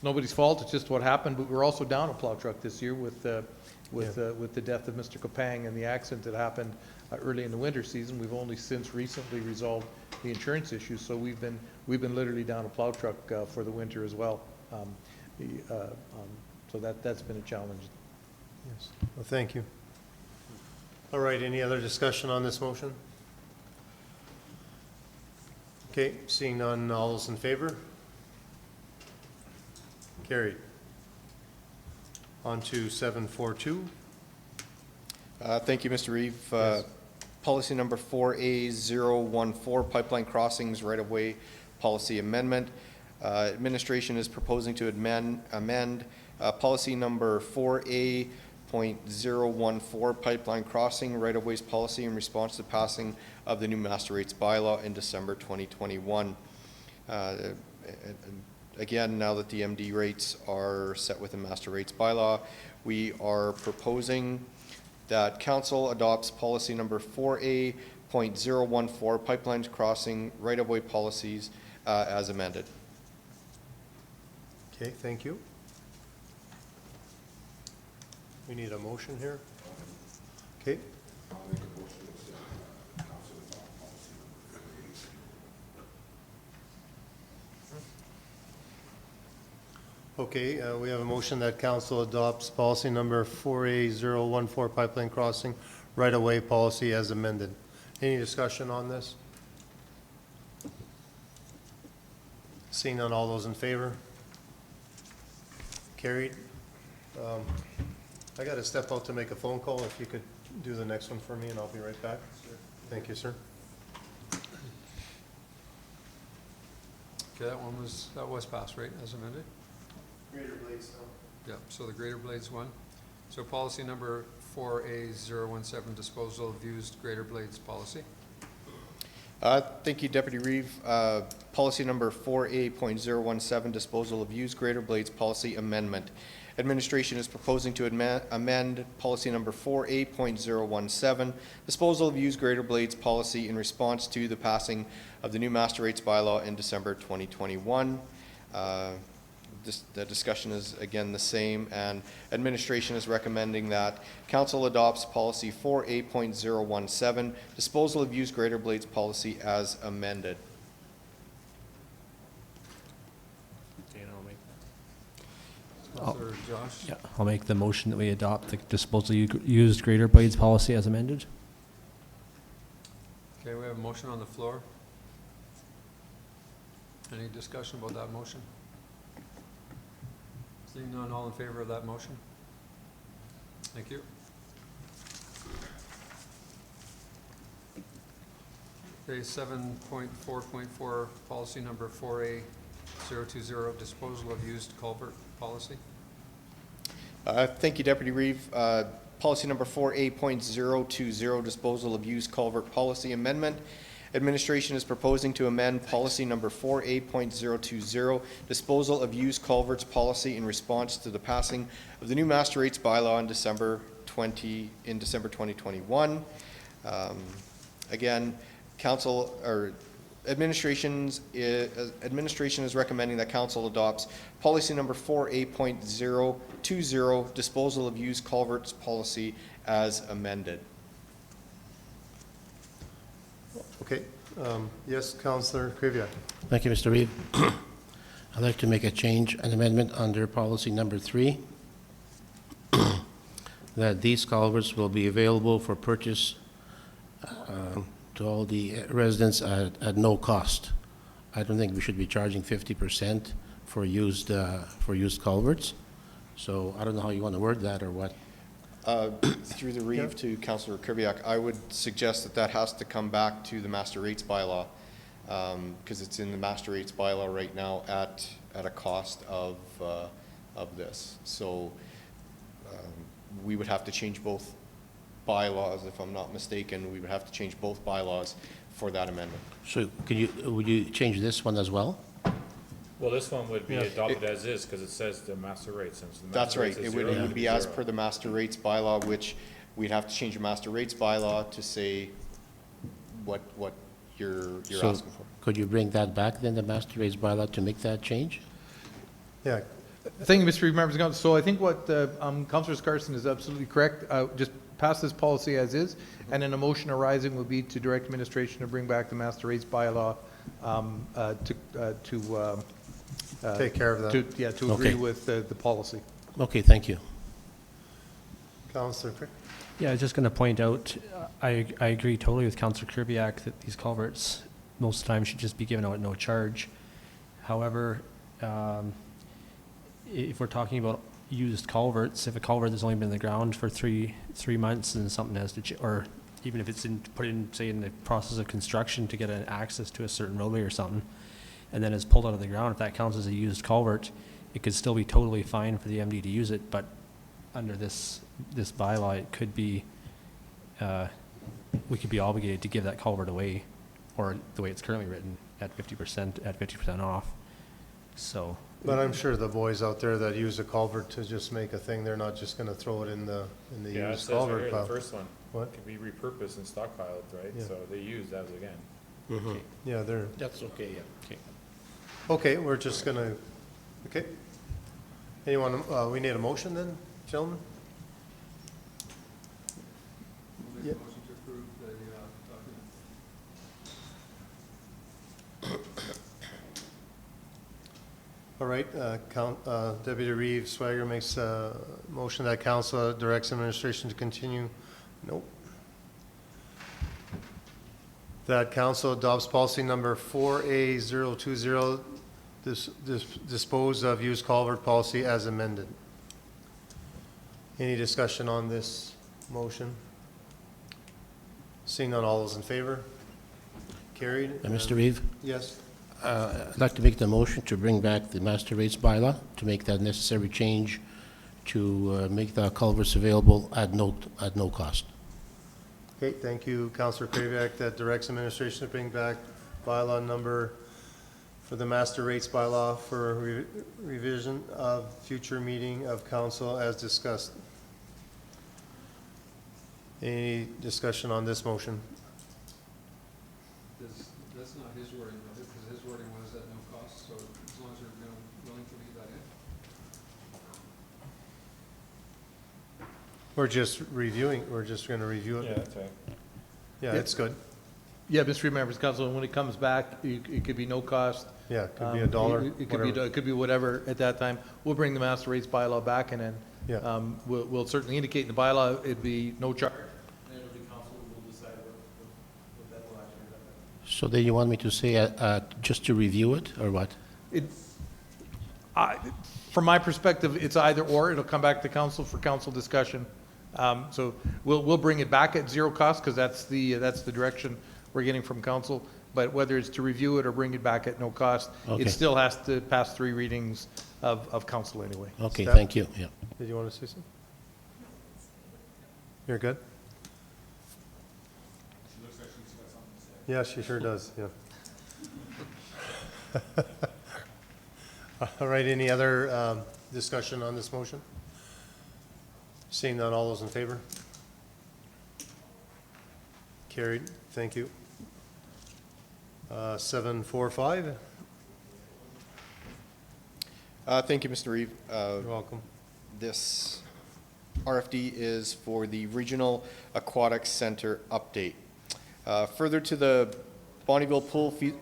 nobody's fault, it's just what happened, but we're also down a plow truck this year with the death of Mr. Kopang and the accident that happened early in the winter season. We've only since recently resolved the insurance issues, so we've been literally down a plow truck for the winter as well. So that's been a challenge. Yes. Well, thank you. All right, any other discussion on this motion? Okay, seeing none, all those in favor? Carried. On to 742. Thank you, Mr. Reeve. Yes. Policy number 4A014, pipeline crossings right-of-way policy amendment. Administration is proposing to amend policy number 4A.014, pipeline crossing right-of-ways policy in response to passing of the new master rates bylaw in December 2021. Again, now that the MD rates are set within master rates bylaw, we are proposing that council adopts policy number 4A.014, pipelines crossing right-of-way policies as amended. Okay, thank you. We need a motion here. Okay. Okay, we have a motion that council adopts policy number 4A014, pipeline crossing right-of-way policy as amended. Any discussion on this? Seeing none, all those in favor? Carried. I got to step out to make a phone call. If you could do the next one for me, and I'll be right back. Thank you, sir. Okay, that was passed, right, as amended? Greater Blades now. Yeah, so the Greater Blades one. So policy number 4A017, disposal of used Greater Blades policy. Thank you, Deputy Reeve. Policy number 4A.017, disposal of used Greater Blades policy amendment. Administration is proposing to amend policy number 4A.017, disposal of used Greater Blades policy in response to the passing of the new master rates bylaw in December 2021. The discussion is again the same, and administration is recommending that council adopts policy 4A.017, disposal of used Greater Blades policy as amended. Councillor Josh? Yeah, I'll make the motion that we adopt the disposal used Greater Blades policy as amended. Okay, we have a motion on the floor. Any discussion about that motion? Seeing none, all in favor of that motion? Thank you. Okay, 7.4.4, policy number 4A020, disposal of used culvert policy. Thank you, Deputy Reeve. Policy number 4A.020, disposal of used culvert policy amendment. Administration is proposing to amend policy number 4A.020, disposal of used culverts policy in response to the passing of the new master rates bylaw in December 2021. Again, administration is recommending that council adopts policy number 4A.020, disposal of used culverts policy as amended. Okay. Yes, Councillor Krivyak. Thank you, Mr. Reeve. I'd like to make a change, an amendment under policy number 3, that these culverts will be available for purchase to all the residents at no cost. I don't think we should be charging 50% for used culverts. So I don't know how you want to word that or what. Through the Reeve to Councillor Krivyak, I would suggest that that has to come back to the master rates bylaw, because it's in the master rates bylaw right now at a cost of this. So we would have to change both bylaws, if I'm not mistaken. We would have to change both bylaws for that amendment. So would you change this one as well? Well, this one would be Yeah. adopted as is, because it says the master rates, and so the That's master right. rates is It would, zero, it would be as zero. per the master rates bylaw, which we'd have to change the master rates bylaw to say what you're So asking for. could you bring that back then, the master rates bylaw, to make that change? Yeah, Thank you, Mr. Members of Council. So I think what Councillor Scarson is absolutely correct. Just pass this policy as is, and then a motion arising will be to direct administration to bring back the master rates bylaw take care of that. to agree Okay. with the policy. Okay, thank you. Councillor Crick? Yeah, I was just going to point out, I agree totally with Councillor Kubiak that these culverts most of the time should just be given out at no charge. However, if we're talking about used culverts, if a culvert has only been in the ground for three months and something has to, or even if it's put in, say, in the process of construction to get an access to a certain roadway or something, and then it's pulled out of the ground, if that counts as a used culvert, it could still be totally fine for the MD to use it, but under this bylaw, it could be, we could be obligated to give that culvert away, or the way it's currently written, at 50% off. So, But I'm sure the boys out there that use a culvert to just make a thing, they're not just gonna throw it in the Yeah, it used says right culvert here, the pile. first one. What? Could be repurposed and stockpiled, right? Yeah. So they use as again. Yeah, they're, That's okay, yeah. Okay. okay, we're just gonna, okay. Anyone, we need a motion then, gentlemen? We'll make a motion to approve the document. All right, Deputy Reeve Swagger makes a motion that council directs administration to continue. Nope. That council adopts policy number 4A020, dispose of used culvert policy as amended. Any discussion on this motion? Seeing none, all those in favor? Carried. Mr. Reeve, Yes. I'd like to make the motion to bring back the master rates bylaw, to make that necessary change to make the culverts available at no cost. Okay, thank you, Councillor Krajak. That directs administration to bring back bylaw number for the master rates bylaw for revision of future meeting of council as discussed. Any discussion on this motion? That's not his wording, though, because his wording was at no cost, so as long as you're willing to leave that in. We're just reviewing, we're just going to review it. that's right. Yeah, it's good. Yeah, Mr. Members of Council, and when it comes back, it could be no cost. Yeah, it could be $1, It could be, whatever. it could be whatever at that time. We'll bring the master rates bylaw back, and then Yeah. we'll certainly indicate in the bylaw it'd be no charge. And it'll be council who will decide what that will actually end up at. So then you want me to say just to review it, or what? From my perspective, it's either or. It'll come back to council for council discussion. So we'll bring it back at zero cost, because that's the direction we're getting from council. But whether it's to review it or bring it back at no cost, Okay. it still has to pass 3 readings of council anyway. Okay, Steph? thank you, yeah. Did you want to say something? You're good? She looks like she's got something to say. Yeah, she sure does, yeah. All right, any other discussion on this motion? Seeing none, all those in favor? Carried, thank you. 745, Thank you, Mr. Reeve. you're welcome. This RFD is for the Regional Aquatic Center update. Further to the Bonneville pool fee,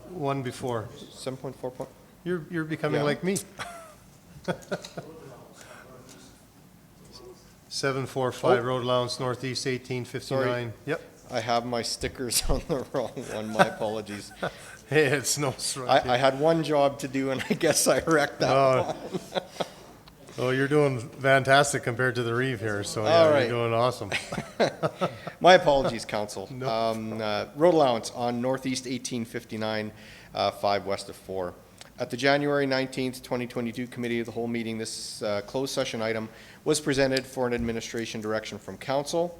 One before. 7.4 point. You're becoming Yeah. like me. 745 Road Allowance Northeast 1859. Yep. I have my stickers on the wrong one, my apologies. Hey, it's no sweat. I had one job to do, and I guess I wrecked that Oh. one. Oh, you're doing fantastic compared to the Reeve here, so All yeah, right. you're doing awesome. My apologies, council. No. Road allowance on Northeast 1859, 5 west of 4. At the January 19th, 2022 Committee of the Whole meeting, this closed session item was presented for an administration direction from council.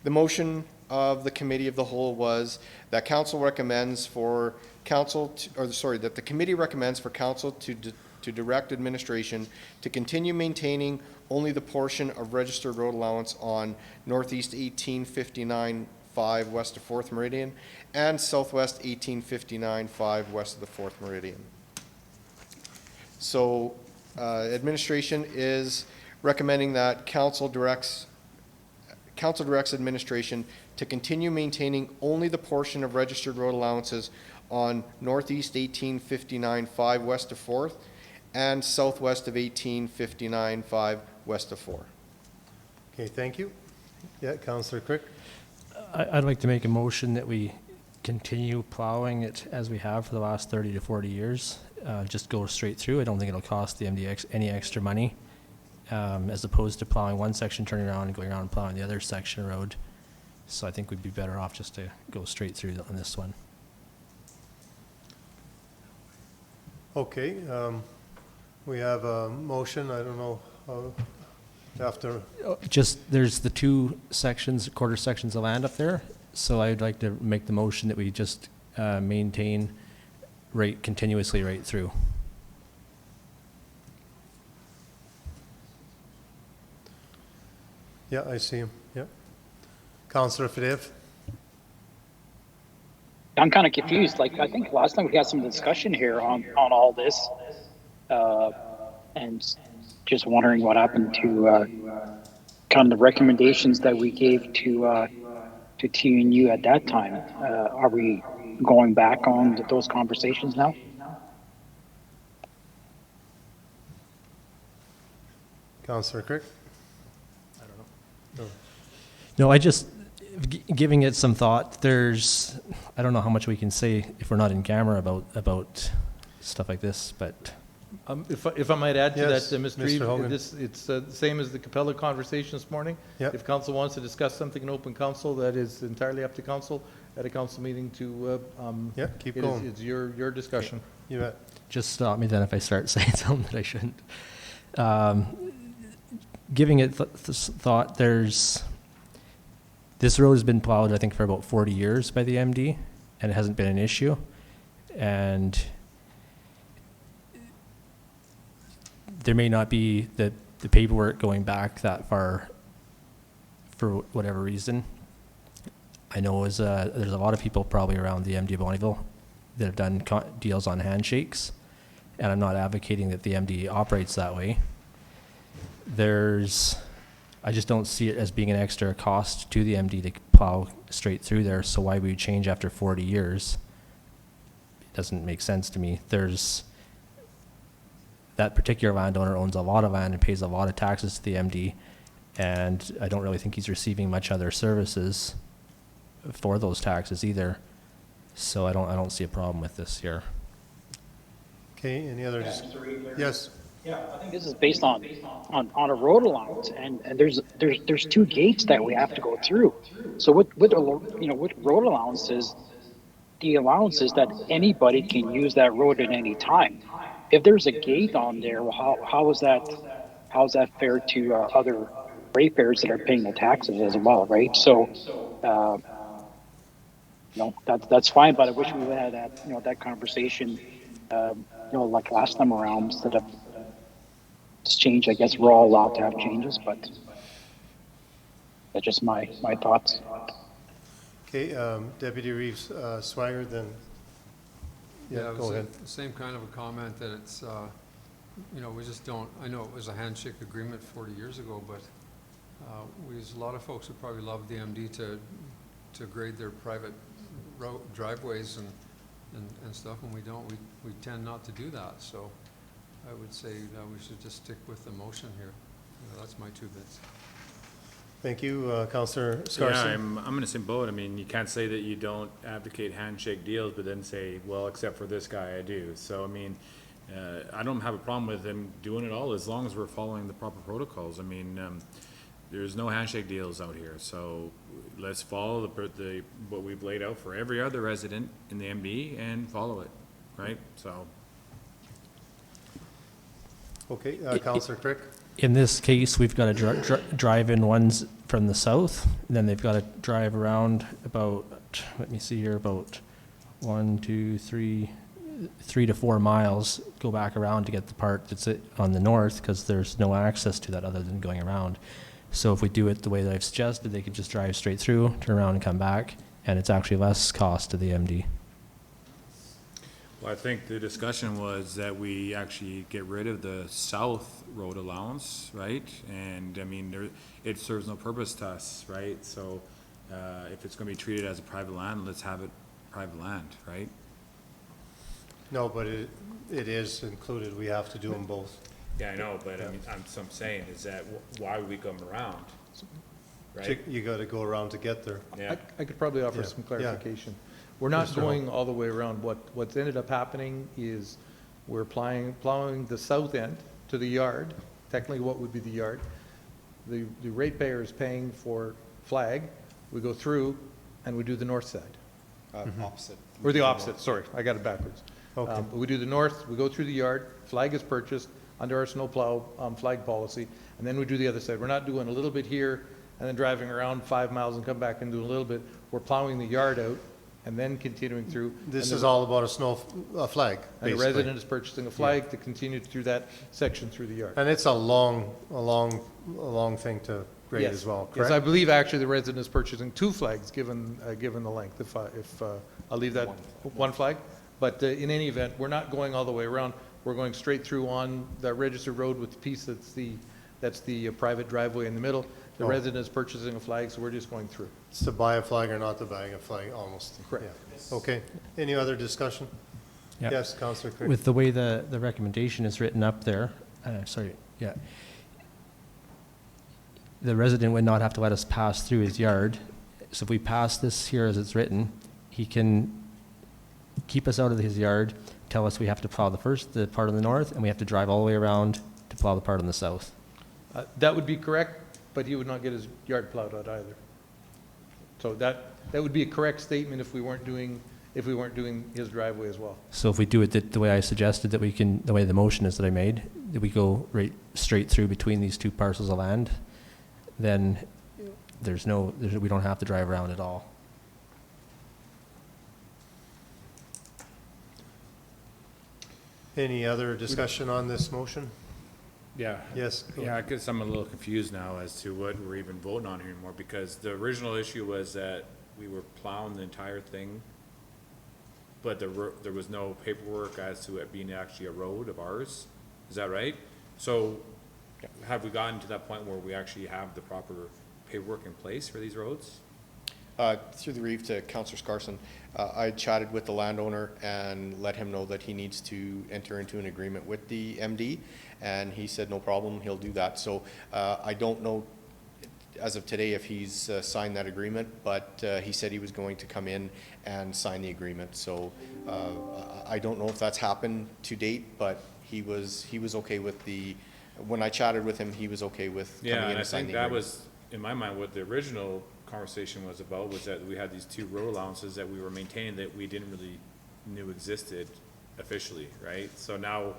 The motion of the Committee of the Whole was that council recommends for council, that the committee recommends for council to direct administration to continue maintaining only the portion of registered road allowance on Northeast 1859-5 west of 4th Meridian and Southwest 1859-5 west of the 4th Meridian. So administration is recommending that council directs administration to continue maintaining only the portion of registered road allowances on Northeast 1859-5 west of 4th and Southwest of 1859-5 west of 4. Okay, thank you. Yeah, Councillor Crick. I'd like to make a motion that we continue plowing it as we have for the last 30 to 40 years. Just go straight through. I don't think it'll cost the MD any extra money, as opposed to plowing one section, turning around and going around and plowing the other section of road. So I think we'd be better off just to go straight through on this one. Okay, we have a motion. I don't know after. Just, there's the two sections, quarter sections of land up there. So I'd like to make the motion that we just maintain continuously right through. Yeah, I see him. Yeah. Councillor Fidev. I'm kind of confused. Like, I think last time we had some discussion here on all this, and just wondering what happened to kind of the recommendations that we gave to TNU at that time. Are we going back on those conversations now? Councillor Crick. No, I just, giving it some thought, I don't know how much we can say if we're not in camera about stuff like this, but. If I might add to Yes, that, Mr. Mr. Eve, Hogan. it's the same as the Capella conversation this morning. Yep. If council wants to discuss something in open council, that is entirely up to council at a council meeting to. Yeah, keep going. It's your discussion. You bet. Just stop me then if I start saying something that I shouldn't. Giving it thought, this road has been plowed, I think, for about 40 years by the MD, and it hasn't been an issue. And there may not be the paperwork going back that far for whatever reason. I know there's a lot of people probably around the MD Bonneville that have done deals on handshakes, and I'm not advocating that the MD operates that way. I just don't see it as being an extra cost to the MD to plow straight through there, so why would we change after 40 years? It doesn't make sense to me. That particular landowner owns a lot of land and pays a lot of taxes to the MD, and I don't really think he's receiving much other services for those taxes either. So I don't see a problem with this here. Okay, any other? Yes. Yeah, I think this is based on a road allowance, and there's two gates that we have to go through. So with road allowances, the allowance is that anybody can use that road at any time. If there's a gate on there, well, how is that fair to other ratepayers that are paying the taxes as well, right? So, that's fine, but I wish we had that conversation, like last time around, instead of this change. I guess we're all allowed to have changes, but that's just my thoughts. Okay, Deputy Reeves Swigert, then. Yeah, go ahead. Same kind of a comment that it's, we just don't, I know it was a handshake agreement 40 years ago, but there's a lot of folks who probably love the MD to grade their private road driveways and stuff, and we don't. We tend not to do that, so I would say that we should just stick with the motion here. That's my 2 bits. Thank you, Councillor Scarson. Yeah, I'm in the same boat. I mean, you can't say that you don't advocate handshake deals, but then say, well, except for this guy, I do. So, I mean, I don't have a problem with him doing it all as long as we're following the proper protocols. I mean, there's no handshake deals out here, so let's follow what we've laid out for every other resident in the MD and follow it, right? So. Okay, Counselor Crick? In this case, we've got to drive in ones from the south, and then they've got to drive around about, let me see here, about 3 to 4 miles, go back around to get the part that's on the north, because there's no access to that other than going around. So if we do it the way that I've suggested, they could just drive straight through, turn around and come back, and it's actually less cost to the MD. Well, I think the discussion was that we actually get rid of the south road allowance, right? And I mean, it serves no purpose to us, right? So if it's going to be treated as a private land, let's have it private land, right? No, but it is included. We have to do them both. Yeah, I know, but I mean, I'm saying is that why would we come around, right? You got to go around to get there. Yeah. I could probably offer Yeah. some clarification. We're not Mr. going all the way around. What's ended up happening is we're plowing the south end to the yard, technically what would be the yard. The ratepayer is paying for flag. We go through and we do the north side. Opposite. Or the opposite, sorry, I got it backwards. Okay. We do the north, we go through the yard, flag is purchased under our snowplow flag policy, and then we do the other side. We're not doing a little bit here and then driving around 5 miles and come back and do a little bit. We're plowing the yard out and then continuing through. This and is all about a flag, And the basically. resident is purchasing a flag to continue through that section through the yard. And it's a long thing to grade Yes. as well, Yes, I correct? believe actually the resident is purchasing 2 flags, given the length, if I'll leave that, one flag. But in any event, we're not going all the way around. We're going straight through on the registered road with the piece that's the private driveway in the middle. The Oh. resident is purchasing a flag, so we're just going through. It's to buy a flag or not to buy a flag, almost. Correct. Yeah. Okay. Any other discussion? Yeah. Yes, Counselor Crick? With the way the recommendation is written up there, the resident would not have to let us pass through his yard. So if we pass this here as it's written, he can keep us out of his yard, tell us we have to plow the part on the north, and we have to drive all the way around to plow the part on the south. That would be correct, but he would not get his yard plowed out either. So that would be a correct statement if we weren't doing his driveway as well. So if we do it the way I suggested, that we can, the way the motion is that I made, that we go right straight through between these 2 parcels of land, then we don't have to drive around at all. Any other discussion on this motion? Yeah. Yes. go Yeah, I guess I'm a little confused now as to what we're even voting on here anymore, because the original issue was that we were plowing the entire thing, but there was no paperwork as to it being actually a road of ours. Is that right? So have we gotten to that point where we actually have the proper paperwork in place for these roads? Through the reeve to Councillor Scarson, I chatted with the landowner and let him know that he needs to enter into an agreement with the MD, and he said no problem, he'll do that. So I don't know as of today if he's signed that agreement, but he said he was going to come in and sign the agreement. So I don't know if that's happened to date, but he was okay with when I chatted with him, he was okay with coming in and signing the agreement. That was, in my mind, what the original conversation was about, was that we had these 2 road allowances that we were maintaining that we didn't really knew existed officially, right? So now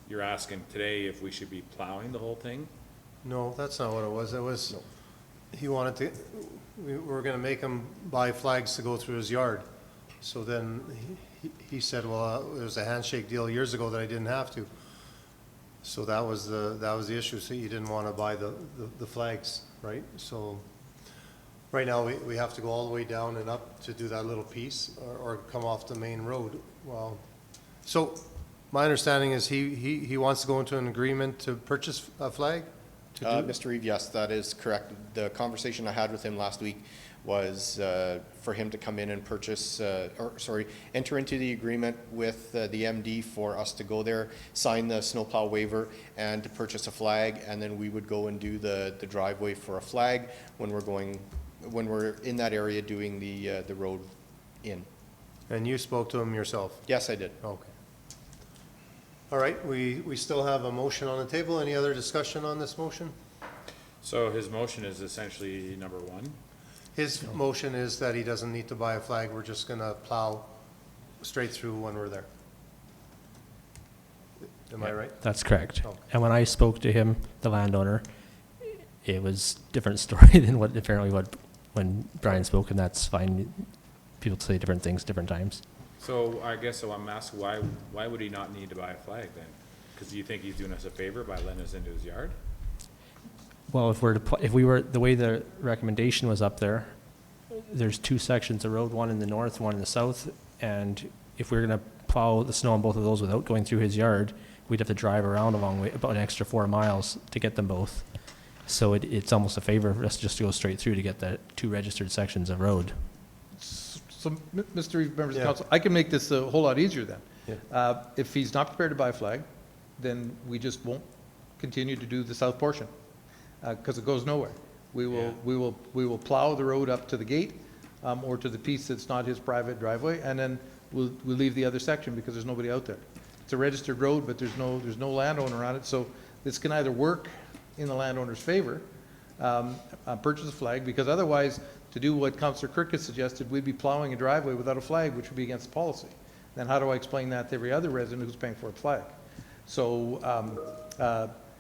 you're asking today if we should be plowing the whole thing? No, that's not what it was. It was, he wanted to, we were gonna make him buy flags to go through his yard. So then he said, well, there was a handshake deal years ago that I didn't have to. So that was the issue. So you didn't want to buy the flags, right? So right now we have to go all the way down and up to do that little piece or come off the main road. Well, so my understanding is he wants to go into an agreement to purchase a flag? Mr. Reeve, yes, that is correct. The conversation I had with him last week was for him to come in and enter into the agreement with the MD for us to go there, sign the snowplow waiver, and to purchase a flag, and then we would go and do the driveway for a flag when we're in that area doing the road in. And you spoke to him yourself? Yes, I did. Okay. All right, we still have a motion on the table. Any other discussion on this motion? So his motion is essentially number 1? His motion is that he doesn't need to buy a flag. We're just gonna plow straight through when we're there. Am I right? That's correct. Oh. And when I spoke to him, the landowner, it was different story than when Brian spoke, and that's fine. People say different things different times. So I guess so I'm asking, why would he not need to buy a flag then? Because do you think he's doing us a favor by letting us into his yard? Well, if we were, the way the recommendation was up there, there's two sections of road, one in the north, one in the south, and if we were gonna plow the snow on both of those without going through his yard, we'd have to drive around a long way, about an extra 4 miles to get them both. So it's almost a favor for us just to go straight through to get the two registered sections of road. So, Mr. Reeve, members of Yeah. council, I can make this a whole lot easier then. Yeah. If he's not prepared to buy a flag, then we just won't continue to do the south portion, because it goes nowhere. We will plow the road up to the gate, or to the piece that's not his private driveway, and then we'll leave the other section because there's nobody out there. It's a registered road, but there's no landowner on it, so this can either work in the landowner's favor, purchase a flag, because otherwise, to do what Councillor Kirk has suggested, we'd be plowing a driveway without a flag, which would be against the policy. Then how do I explain that to every other resident who's paying for a flag? So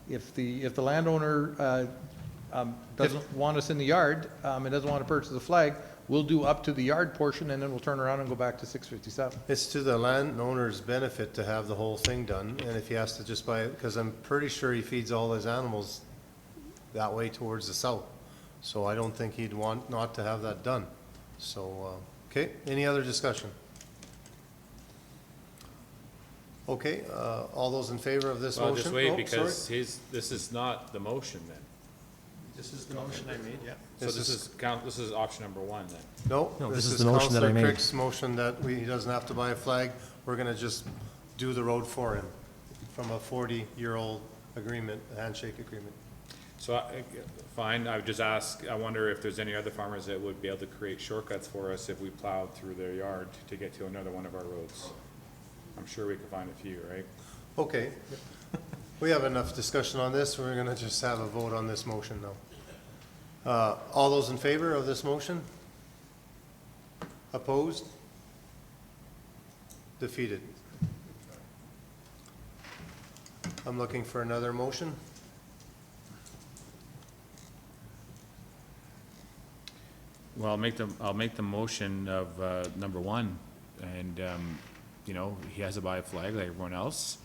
if the landowner doesn't want us in the yard and doesn't want to purchase a flag, we'll do up to the yard portion, and then we'll turn around and go back to 657. It's to the landowner's benefit to have the whole thing done, and if he has to just buy it, because I'm pretty sure he feeds all his animals that way towards the south. So I don't think he'd want not to have that done. So, okay, any other discussion? Okay, all those in favor of this motion? Well, just wait, Oh, because sorry. this is not the motion then. This is the motion I made, yeah. So this is option number one then. No, No, this this is is the motion that I Councillor made. Crick's motion that he doesn't have to buy a flag. We're gonna just do the road for him from a 40-year-old agreement, a handshake agreement. So, fine, I would just ask, I wonder if there's any other farmers that would be able to create shortcuts for us if we plowed through their yard to get to another one of our roads. I'm sure we could find a few, right? Okay, we have enough discussion on this. We're gonna just have a vote on this motion now. All those in favor of this motion? Opposed? Defeated. I'm looking for another motion. Well, I'll make the motion of, number one, and, you know, he has to buy a flag like everyone else,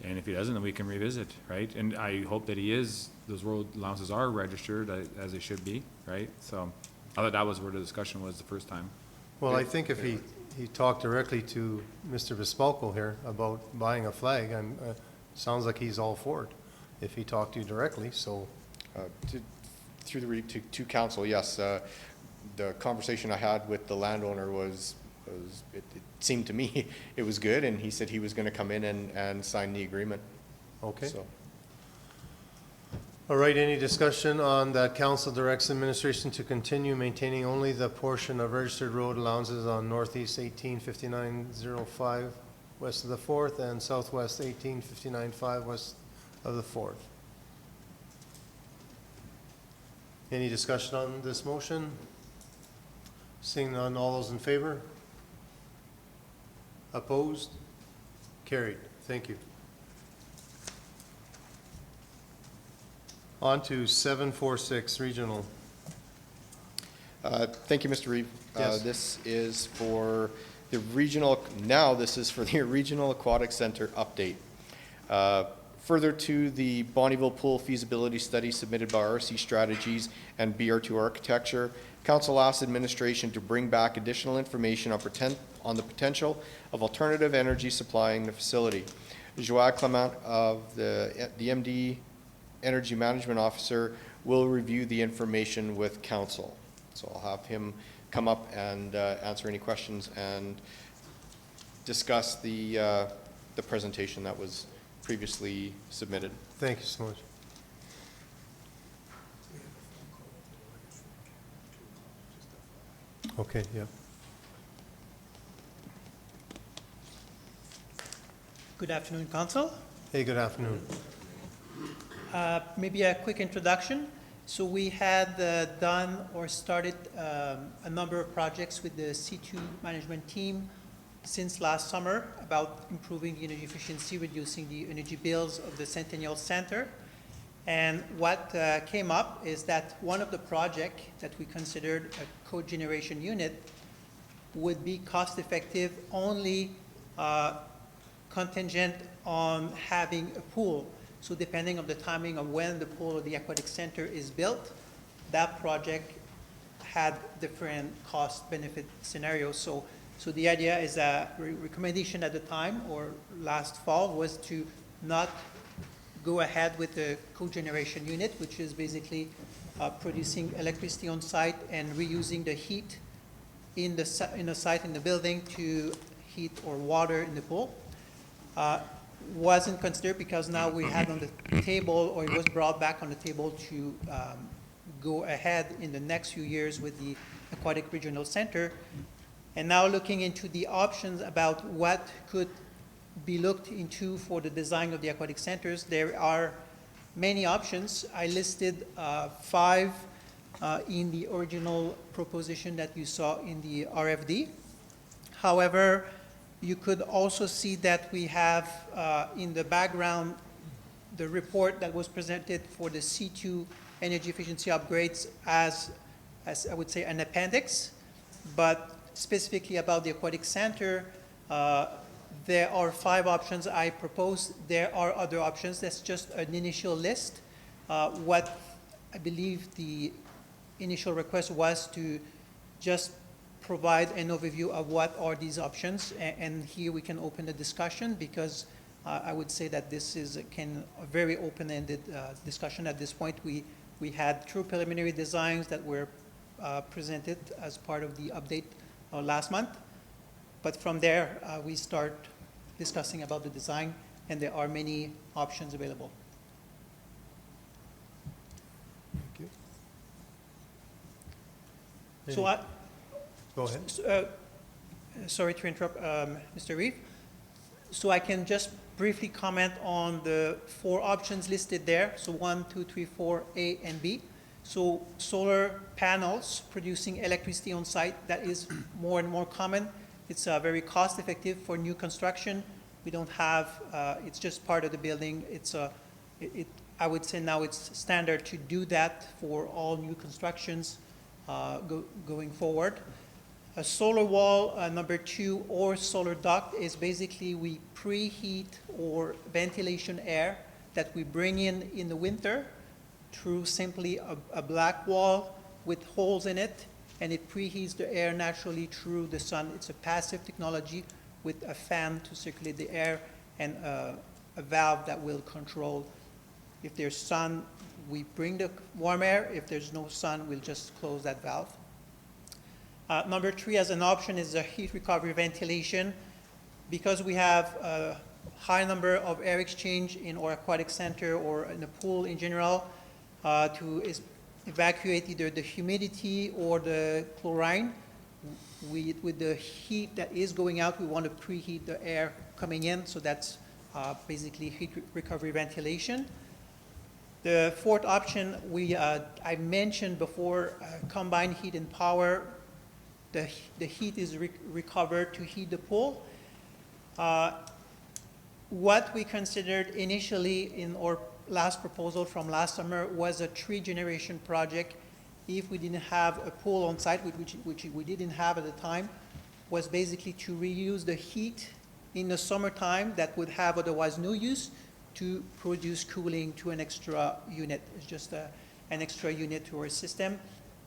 and if he doesn't, then we can revisit, right? And I hope that he is, those road allowances are registered as they should be, right? So, I thought that was where the discussion was the first time. Well, I think if he talked directly to Mr. Vespalco here about buying a flag, sounds like he's all for it, if he talked to you directly, so. To council, yes. The conversation I had with the landowner was it seemed to me it was good, and he said he was going to come in and sign the agreement. Okay. So, All right, any discussion on that council directs administration to continue maintaining only the portion of registered road allowances on northeast 185905 west of the 4th and southwest 1859.5 west of the 4th? Any discussion on this motion? Seeing none, all those in favor? Opposed? Carried. Thank you. On to 746, regional. thank you, Mr. Reeve. Yes. This is for the regional, now this is for the Regional Aquatic Center update. Further to the Bonneville Pool feasibility study submitted by RC Strategies and BR2 Architecture, Council asked administration to bring back additional information on the potential of alternative energy supplying the facility. Joao Clement of the MD Energy Management Officer will review the information with Council. So I'll have him come up and answer any questions and discuss the presentation that was previously submitted. Thank you so much. Okay, yeah. Good afternoon, Council. Hey, good afternoon. Maybe a quick introduction. So we had done or started a number of projects with the C2 management team since last summer about improving energy efficiency, reducing the energy bills of the Centennial Center. And what came up is that one of the projects that we considered a cogeneration unit would be cost-effective only contingent on having a pool. So depending on the timing of when the pool or the aquatic center is built, that project had different cost-benefit scenarios. So the idea is a recommendation at the time, or last fall, was to not go ahead with the cogeneration unit, which is basically producing electricity on site and reusing the heat in the site, in the building, to heat or water in the pool. Wasn't considered because now we had on the table, or it was brought back on the table to go ahead in the next few years with the Aquatic Regional Center. And now looking into the options about what could be looked into for the design of the aquatic centers, there are many options. I listed 5 in the original proposition that you saw in the RFD. However, you could also see that we have in the background the report that was presented for the C2 energy efficiency upgrades as I would say an appendix, but specifically about the aquatic center, there are 5 options I proposed. There are other options. That's just an initial list. What I believe the initial request was to just provide an overview of what are these options, and here we can open the discussion, because I would say that this is a very open-ended discussion at this point. We had true preliminary designs that were presented as part of the update last month, but from there we start discussing about the design, and there are many options available. Thank you. So Go ahead. sorry to interrupt, Mr. Reeve. So I can just briefly comment on the 4 options listed there. So 1, 2, 3, 4, A and B. So solar panels producing electricity on site, that is more and more common. It's very cost effective for new construction. We don't have, it's just part of the building. I would say now it's standard to do that for all new constructions going forward. A solar wall, number 2, or solar duct is basically we preheat or ventilation air that we bring in the winter through simply a black wall with holes in it, and it preheats the air naturally through the sun. It's a passive technology with a fan to circulate the air and a valve that will control. If there's sun, we bring the warm air. If there's no sun, we'll just close that valve. Number 3 as an option is the heat recovery ventilation. Because we have a high number of air exchange in our aquatic center or in the pool in general, to evacuate either the humidity or the chlorine, with the heat that is going out, we want to preheat the air coming in, so that's basically heat recovery ventilation. The 4th option, I mentioned before, combined heat and power. The heat is recovered to heat the pool. What we considered initially in our last proposal from last summer was a 3-generation project. If we didn't have a pool on site, which we didn't have at the time, was basically to reuse the heat in the summertime that would have otherwise no use to produce cooling to an extra unit. It's just an extra unit to our system.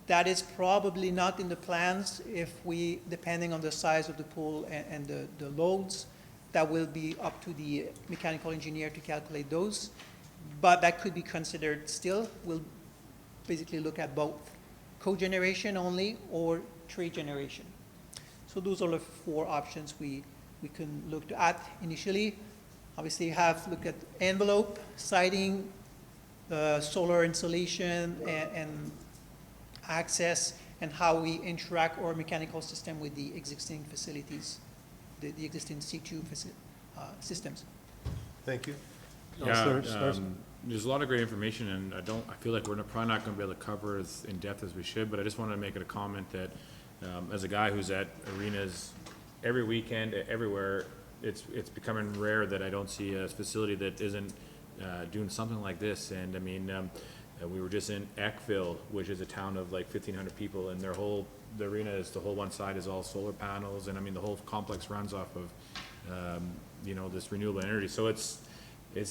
That is probably not in the plans if we, depending on the size of the pool and the loads, that will be up to the mechanical engineer to calculate those. But that could be considered still. We'll basically look at both cogeneration only or 3-generation. So those are the 4 options we can look at initially. Obviously, have looked at envelope, siding, solar insulation, and access, and how we interact our mechanical system with the existing facilities, the existing C2 systems. Thank you. Yeah, Councilor Scarson. there's a lot of great information, and I feel like we're probably not going to be able to cover as in depth as we should, but I just wanted to make it a comment that as a guy who's at arenas every weekend, everywhere, it's becoming rare that I don't see a facility that isn't doing something like this. And I mean, we were just in Eckville, which is a town of like 1,500 people, and the arena is, the whole one side is all solar panels, and I mean, the whole complex runs off of, you know, this renewable energy. So it's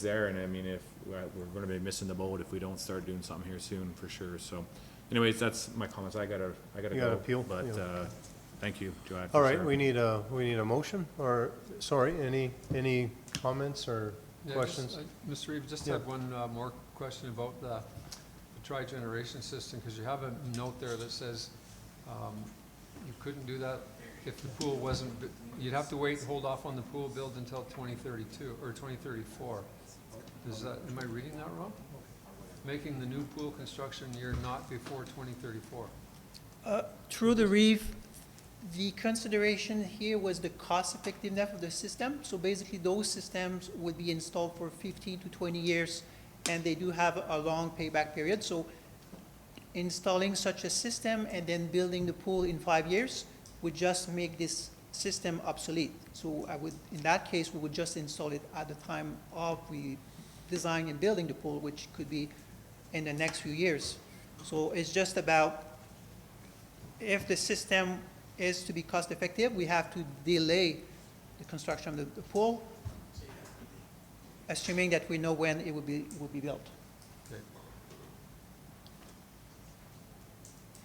there, and I mean, if we're gonna be missing the boat if we don't start doing something here soon, for sure. So anyways, that's my comments. I gotta You gotta go, appeal, but, yeah. thank you, Joanne. All right, we need a motion, or, sorry, any comments or Yeah, questions? Mr. Reeve, just Yeah. have one more question about the tri-generation system, because you have a note there that says you couldn't do that if the pool wasn't, you'd have to wait and hold off on the pool build until 2032 or 2034. Is that, am I reading that wrong? Making the new pool construction year not before 2034. Through the reef, the consideration here was the cost effectiveness of the system. So basically, those systems would be installed for 15 to 20 years, and they do have a long payback period. So installing such a system and then building the pool in 5 years would just make this system obsolete. So in that case, we would just install it at the time of we design and building the pool, which could be in the next few years. So it's just about, if the system is to be cost effective, we have to delay the construction of the pool, assuming that we know when it will be built. Okay.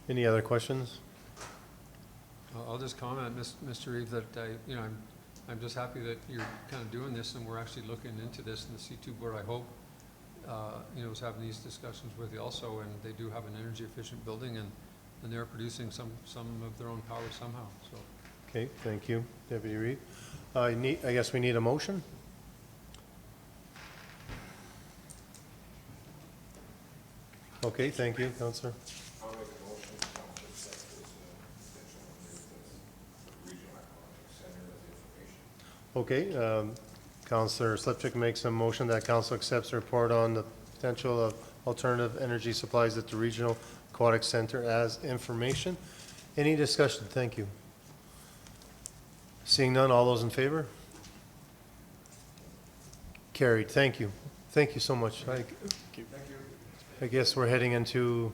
Any other questions? I'll just comment, Mr. Reeve, that I'm just happy that you're kind of doing this, and we're actually looking into this, and the C2 board, I hope, is having these discussions with you also, and they do have an energy efficient building, and they're producing some of their own power somehow, so. Okay, thank you, Deputy Reed. I guess we need a motion? Okay, thank you, Councillor. I'll make a motion to accept this extension of the regional aquatic center as information. Okay, Councillor Slipchick makes a motion that council accepts the report on the potential of alternative energy supplies at the Regional Aquatic Center as information. Any discussion? Thank you. Seeing none, all those in favor? Carried. Thank you. Thank you so much. I guess we're heading into,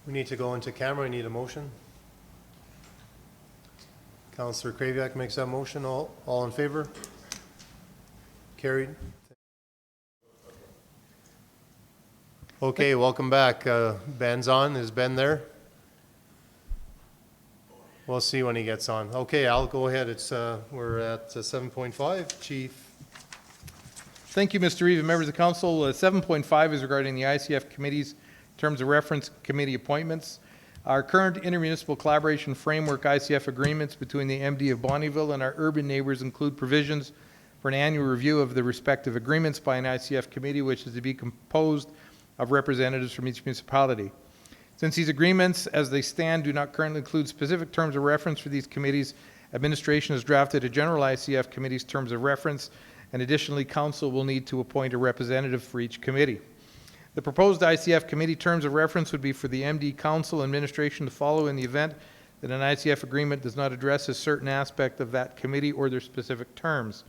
we need to go into camera. I need a motion. Councillor Kraviak makes that motion. All in favor? Carried. Okay, welcome back. Ben's on. Is Ben there? We'll see when he gets on. Okay, I'll go ahead. We're at 7.5. Chief. Thank you, Mr. Reeve and members of council. 7.5 is regarding the ICF committee's terms of reference committee appointments. Our current intermunicipal collaboration framework ICF agreements between the MD of Bonneville and our urban neighbors include provisions for an annual review of the respective agreements by an ICF committee, which is to be composed of representatives from each municipality. Since these agreements, as they stand, do not currently include specific terms of reference for these committees, administration has drafted a general ICF committee's terms of reference, and additionally, council will need to appoint a representative for each committee. The proposed ICF committee terms of reference would be for the MD, council, and administration to follow in the event that an ICF agreement does not address a certain aspect of that committee or their specific terms.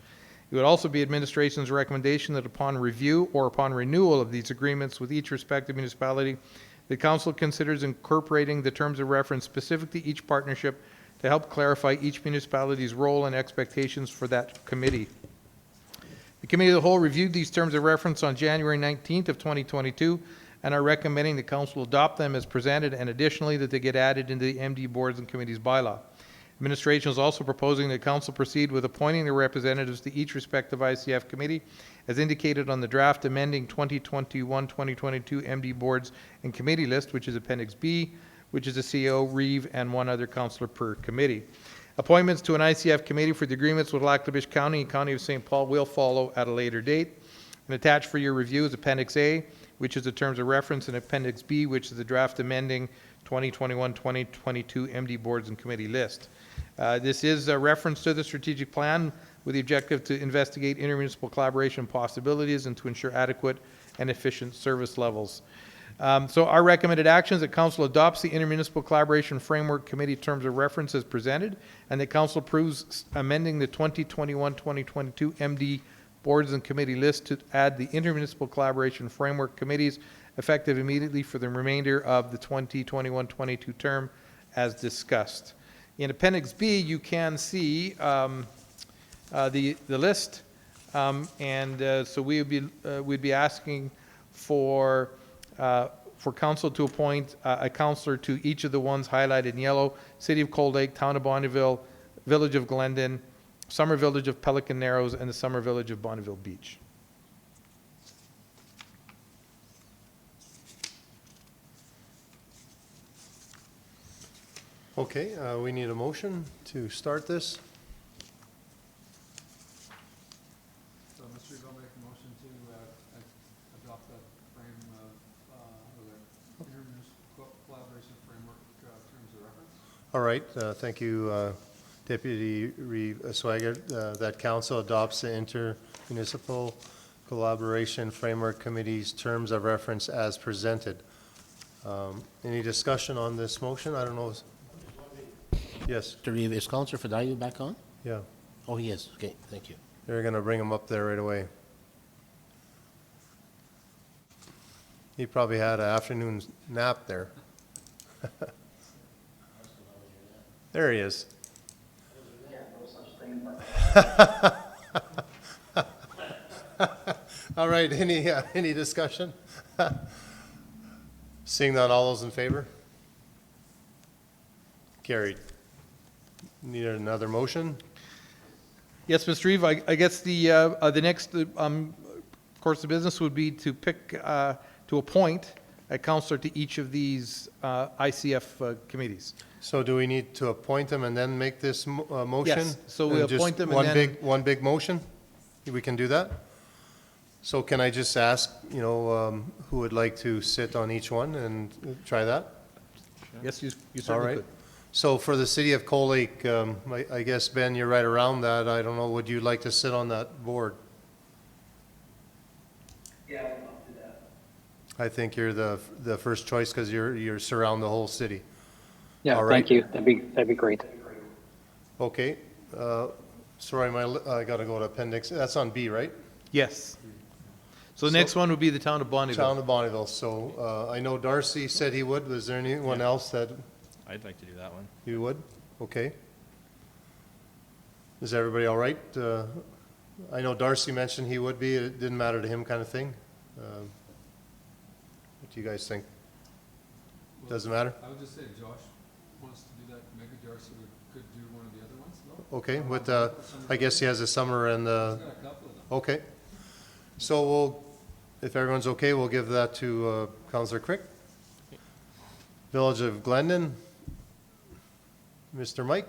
It would also be administration's recommendation that upon review or upon renewal of these agreements with each respective municipality, the council considers incorporating the terms of reference specific to each partnership to help clarify each municipality's role and expectations for that committee. The Committee of the Whole reviewed these terms of reference on January 19th of 2022 and are recommending the council adopt them as presented, and additionally that they get added into the MD boards and committees bylaw. Administration is also proposing that council proceed with appointing the representatives to each respective ICF committee as indicated on the draft amending 2021-2022 MD boards and committee list, which is Appendix B, which is the CEO, Reeve, and one other councillor per committee. Appointments to an ICF committee for the agreements with Lac-La-Biche County and County of St. Paul will follow at a later date. And attached for your review is Appendix A, which is the terms of reference, and Appendix B, which is the draft amending 2021-2022 MD boards and committee list. This is a reference to the strategic plan with the objective to investigate intermunicipal collaboration possibilities and to ensure adequate and efficient service levels. So our recommended actions, that council adopts the Intermunicipal Collaboration Framework Committee Terms of Reference as presented, and that council approves amending the 2021-2022 MD Boards and Committee list to add the Intermunicipal Collaboration Framework Committees effective immediately for the remainder of the 2021-22 term as discussed. In Appendix B, you can see the list, so we'd be asking for council to appoint a councillor to each of the ones highlighted in yellow: City of Cold Lake, Town of Bonneville, Village of Glendon, Summer Village of Pelican Narrows, and the Summer Village of Bonneville Beach. Okay, we need a motion to start this. So, Mr. Reeve, I'll make a motion to adopt that frame of, the intermunicipal collaboration framework terms of reference. All right, thank you, Deputy Swagger. That council adopts the intermunicipal collaboration framework committee's terms of reference as presented. Any discussion on this motion? I don't know. Yes, Mr. Reeve, is Councilor Fidayu back on? yeah. Oh, he is. Okay, thank you. They're going to bring him up there right away. He probably had an afternoon nap there. There he is. All right, any discussion? Seeing none, all those in favor? Carried. Need another motion? Yes, Mr. Reeve, I guess the next course of business would be to to appoint a councillor to each of these ICF committees. So do we need to appoint them and then make this motion? Yes, so we Just appoint them and then- one big motion? We can do that? So can I just ask, who would like to sit on each one and try that? Yes, you All certainly right. could. So for the city of Cold Lake, I guess, Ben, you're right around that. I don't know, would you like to sit on that board? Yeah, I'll do that. I think you're the first choice because you're surround the whole city. Yeah, All right. thank you. That'd be great. Okay. Sorry, I got to go to appendix. That's on B, right? Yes. So the next one would be the Town of Bonneville. Town of Bonneville. So I know Darcy said he would. Was there anyone else that I'd like to do that one. you would? Okay. Is everybody all right? I know Darcy mentioned he would be. It didn't matter to him, kind of thing. What do you guys think? Doesn't matter? I would just say Josh wants to do that. Maybe Darcy could do one of the other ones, no? Okay. With I guess he has a summer and He's got a couple of them. okay. So if everyone's okay, we'll give that to Councillor Crick. Village of Glendon, Mr. Mike.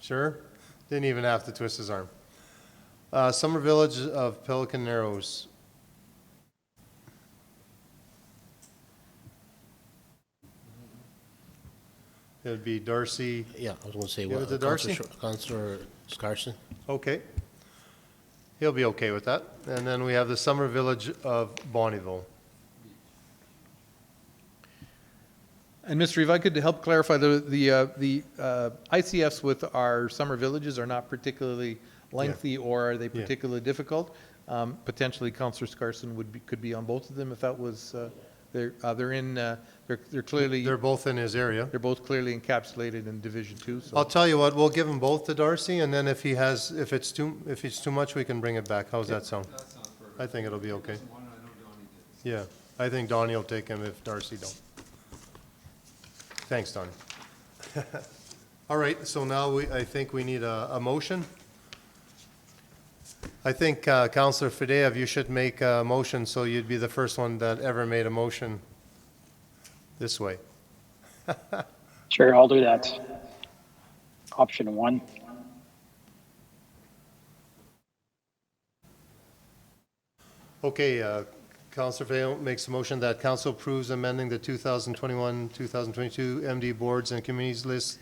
Sure? Didn't even have to twist his arm. Summer Village of Pelican Narrows. It would be Darcy. Yeah, I was going to say, Give it to Darcy? Councilor Scarson. Okay. He'll be okay with that. And then we have the Summer Village of Bonneville. And Mr. Reeve, if I could help clarify, the ICFs with our summer villages are not particularly lengthy, or are they particularly difficult? Potentially, Councillor Scarson could be on both of them if that was. They're clearly. They're both in his area. They're both clearly encapsulated in Division 2. So. I'll tell you what, we'll give them both to Darcy, and then if it's too much, we can bring it back. How's that sound? That sounds perfect. I think it'll be okay. Doesn't want it, I know Donnie did. Yeah, I think Donnie will take him if Darcy don't. Thanks, Donnie. All right, so now I think we need a motion. I think Councillor Fideev, you should make a motion, so you'd be the first one that ever made a motion this way. Sure, I'll do that. Option 1. Okay, Councillor Fideev makes a motion that council approves amending the 2021-2022 MD boards and committees list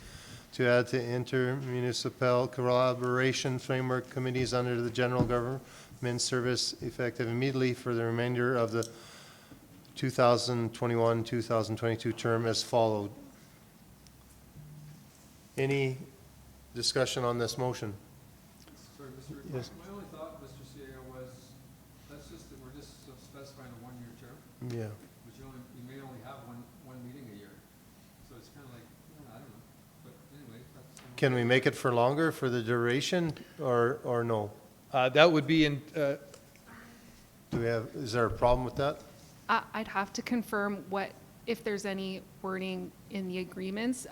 to add to intermunicipal collaboration framework committees under the general government service effective immediately for the remainder of the 2021-2022 term as followed. Any discussion on this motion? Sorry, Mr. Rick, Yes. my only thought, Mr. CAO, was, that's just, that we're just specifying a one-year term, Yeah. but you may only have one meeting a year. So it's kind of like, I don't know, but anyway, that's. Can we make it for longer for the duration or no? That would be in, Do we have, is there a problem with that? I'd have to confirm if there's any wording in the agreements,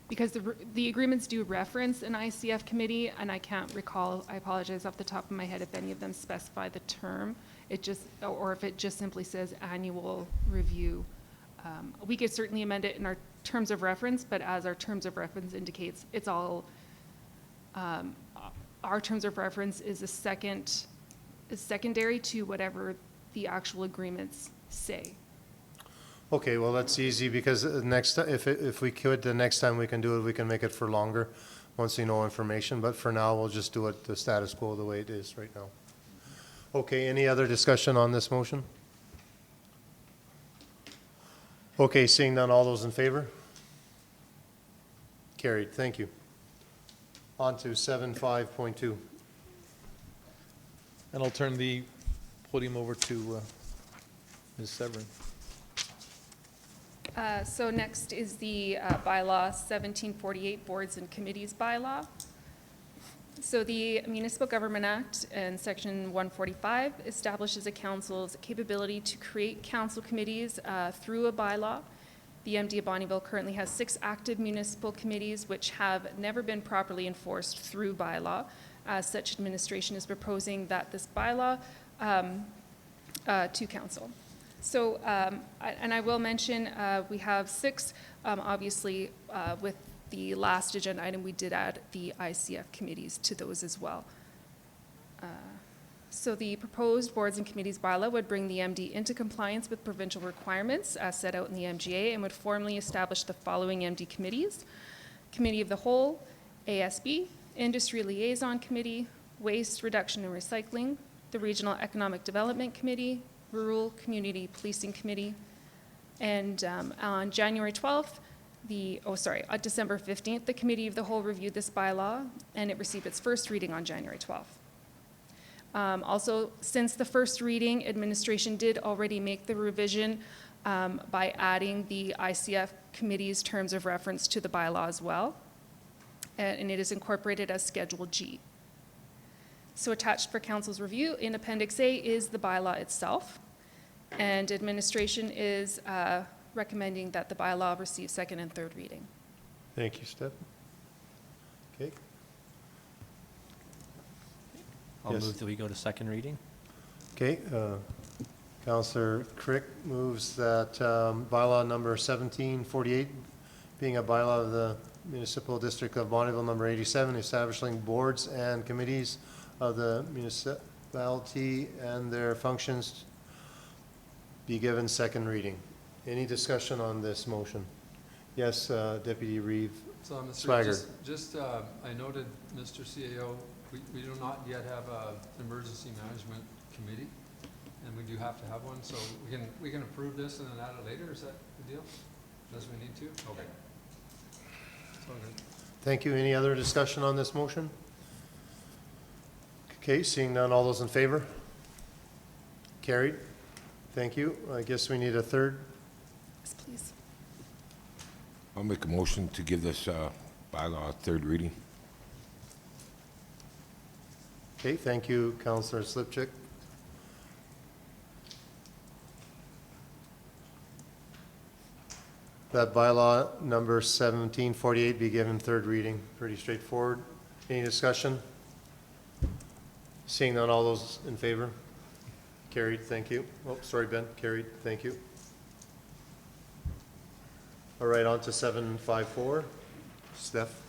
because the agreements do reference an ICF committee, and I can't recall, I apologize off the top of my head, if any of them specify the term. Or if it just simply says annual review. We could certainly amend it in our terms of reference, but as our terms of reference indicates, it's all, our terms of reference is secondary to whatever the actual agreements say. Okay, well, that's easy because next, if we could, the next time we can do it, we can make it for longer once we know information. But for now, we'll just do it the status quo the way it is right now. Okay, any other discussion on this motion? Okay, seeing none, all those in favor? Carried, thank you. On to 7.5.2. and I'll turn the podium over to Ms. Severin. So next is the bylaw 1748, Boards and Committees bylaw. So the Municipal Government Act and Section 145 establishes a council's capability to create council committees through a bylaw. The MD of Bonneville currently has 6 active municipal committees which have never been properly enforced through bylaw. Such administration is proposing that this bylaw to council. So, and I will mention, we have 6, obviously, with the last agenda item, we did add the ICF committees to those as well. So the proposed boards and committees bylaw would bring the MD into compliance with provincial requirements as set out in the MGA and would formally establish the following MD committees: Committee of the Whole, ASB, Industry Liaison Committee, Waste Reduction and Recycling, the Regional Economic Development Committee, Rural Community Policing Committee, and on January 12th, December 15th, the Committee of the Whole reviewed this bylaw, and it received its first reading on January 12th. Also, since the first reading, administration did already make the revision by adding the ICF committee's terms of reference to the bylaw as well, and it is incorporated as Schedule G. So attached for council's review in Appendix A is the bylaw itself, and administration is recommending that the bylaw receive second and third reading. Thank you, Steph. Okay. I'll Yes. move that we go to second reading. Okay, Councillor Crick moves that bylaw number 1748, being a bylaw of the Municipal District of Bonneville, number 87, establishing boards and committees of the municipality and their functions, be given second reading. Any discussion on this motion? Yes, Deputy Reeve. So, Mr. Swagger. I noted, Mr. CAO, we do not yet have an emergency management committee, and we do have to have one, so we can approve this and then add it later, is that the deal? Does we need to? Okay. It's all good. Thank you. Any other discussion on this motion? Okay, seeing none, all those in favor? Carried. Thank you. I guess we need a third. Yes, please. I'll make a motion to give this bylaw a third reading. Okay, thank you, Councillor Slipchick. That bylaw number 1748 be given third reading. Pretty straightforward. Any discussion? Seeing none, all those in favor? Carried, thank you. Oh, sorry, Ben, carried, thank you. All right, on to 754. Steph?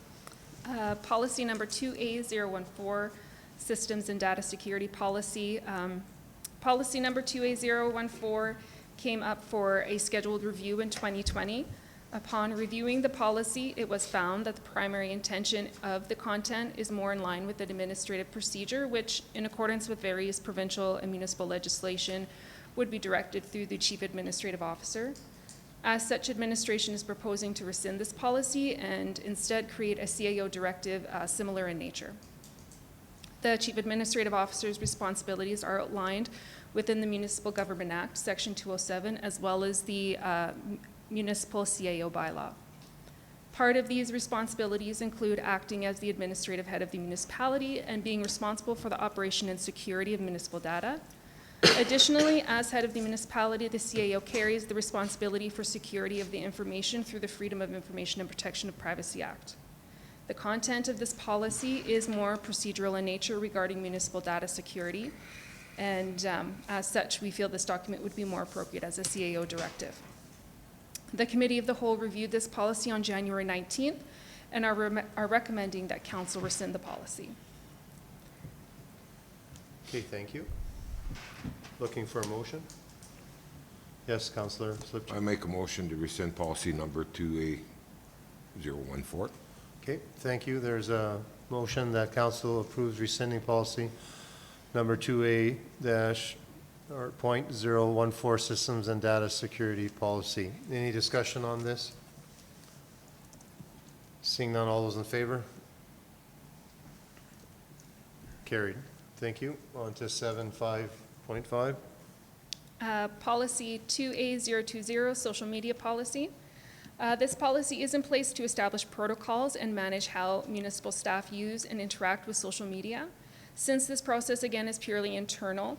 Policy number 2A014, Systems and Data Security Policy. Policy number 2A014 came up for a scheduled review in 2020. Upon reviewing the policy, it was found that the primary intention of the content is more in line with the administrative procedure, which, in accordance with various provincial and municipal legislation, would be directed through the Chief Administrative Officer. As such, administration is proposing to rescind this policy and instead create a CAO directive similar in nature. The Chief Administrative Officer's responsibilities are outlined within the Municipal Government Act, Section 207, as well as the Municipal CAO Bylaw. Part of these responsibilities include acting as the administrative head of the municipality and being responsible for the operation and security of municipal data. Additionally, as head of the municipality, the CAO carries the responsibility for security of the information through the Freedom of Information and Protection of Privacy Act. The content of this policy is more procedural in nature regarding municipal data security, and as such, we feel this document would be more appropriate as a CAO directive. The Committee of the Whole reviewed this policy on January 19th and are recommending that Council rescind the policy. Okay, thank you. Looking for a motion? Yes, Councillor Slipchin. I make a motion to rescind policy number 2A014. Okay, thank you. There's a motion that Council approves rescinding policy number 2A-.014 Systems and Data Security Policy. Any discussion on this? Seeing none, all those in favor? Carried. Thank you. On to 7.5.5. Policy 2A020, Social Media Policy. This policy is in place to establish protocols and manage how municipal staff use and interact with social media. Since this process, again, is purely internal,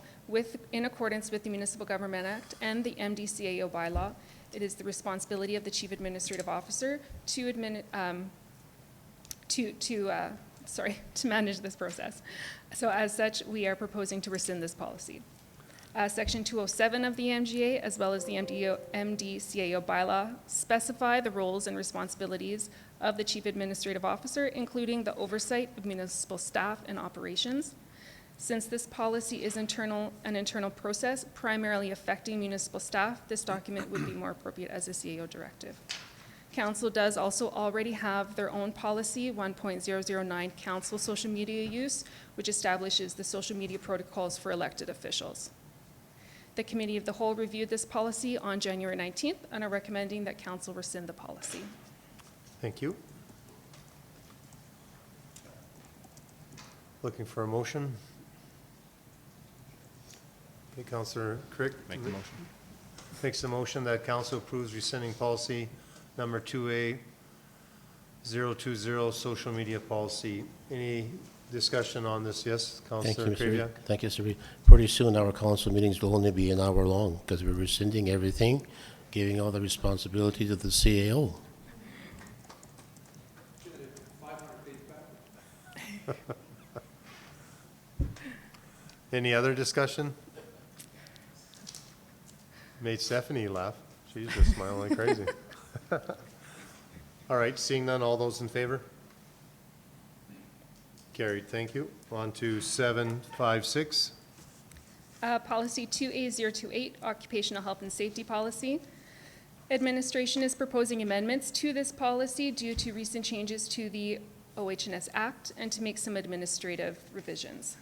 in accordance with the Municipal Government Act and the MD.CAO bylaw, it is the responsibility of the Chief Administrative Officer to manage this process. So as such, we are proposing to rescind this policy. Section 207 of the MGA, as well as the MD.CAO bylaw, specify the roles and responsibilities of the Chief Administrative Officer, including the oversight of municipal staff and operations. Since this policy is an internal process primarily affecting municipal staff, this document would be more appropriate as a CAO directive. Council does also already have their own policy, 1.009, Council Social Media Use, which establishes the social media protocols for elected officials. The Committee of the Whole reviewed this policy on January 19th and are recommending that Council rescind the policy. Thank you. Looking for a motion? Okay, Councillor Crick. Make the motion. Makes the motion that Council approves rescinding policy number 2A020, Social Media Policy. Any discussion on this? Yes, Thank you, Councillor Mr. Reid. Kraviak? Thank you, Mr. Reid. Pretty soon, our council meetings will only be an hour long because we're rescinding everything, giving all the responsibility to the CAO. Any other discussion? Made Stephanie laugh. She's just smiling like crazy. All right, seeing none, all those in favor? Carried, thank you. On to 7.5.6. Policy 2A028, Occupational Health and Safety Policy. Administration is proposing amendments to this policy due to recent changes to the OH&S Act and to make some administrative revisions.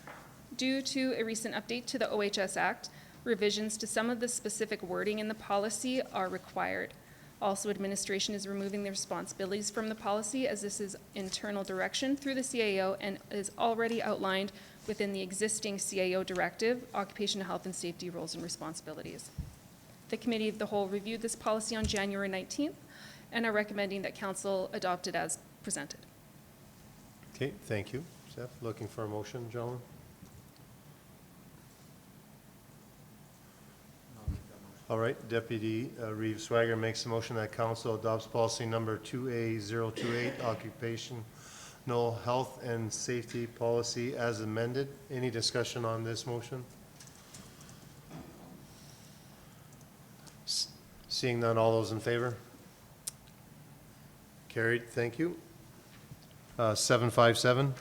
Due to a recent update to the OH&S Act, revisions to some of the specific wording in the policy are required. Also, administration is removing the responsibilities from the policy as this is internal direction through the CAO and is already outlined within the existing CAO directive, Occupational Health and Safety Roles and Responsibilities. The Committee of the Whole reviewed this policy on January 19th and are recommending that Council adopt it as presented. Okay, thank you. Steph, looking for a motion, gentlemen? All right, Deputy Reeve Swagger makes a motion that Council adopts policy number 2A028, Occupational Health and Safety Policy as amended. Any discussion on this motion? Seeing none, all those in favor? Carried, thank you. 7.5.7.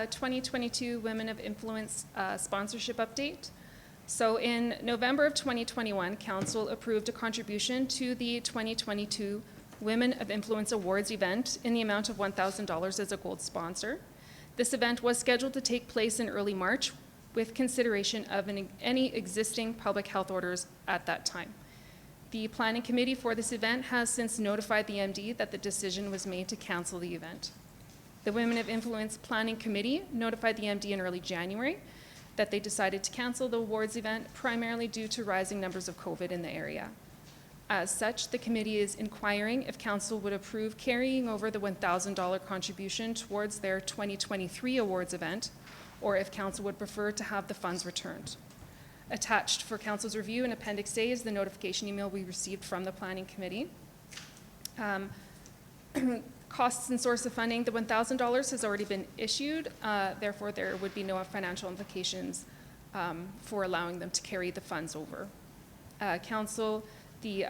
2022 Women of Influence sponsorship update. So in November of 2021, Council approved a contribution to the 2022 Women of Influence Awards event in the amount of $1,000 as a gold sponsor. This event was scheduled to take place in early March with consideration of any existing public health orders at that time. The planning committee for this event has since notified the MD that the decision was made to cancel the event. The Women of Influence Planning Committee notified the MD in early January that they decided to cancel the awards event primarily due to rising numbers of COVID in the area. As such, the committee is inquiring if council would approve carrying over the $1,000 contribution towards their 2023 awards event, or if council would prefer to have the funds returned. Attached for council's review in Appendix A is the notification email we received from the planning committee. Costs and source of funding, the $1,000 has already been issued, therefore there would be no financial implications for allowing them to carry the funds over. Council, the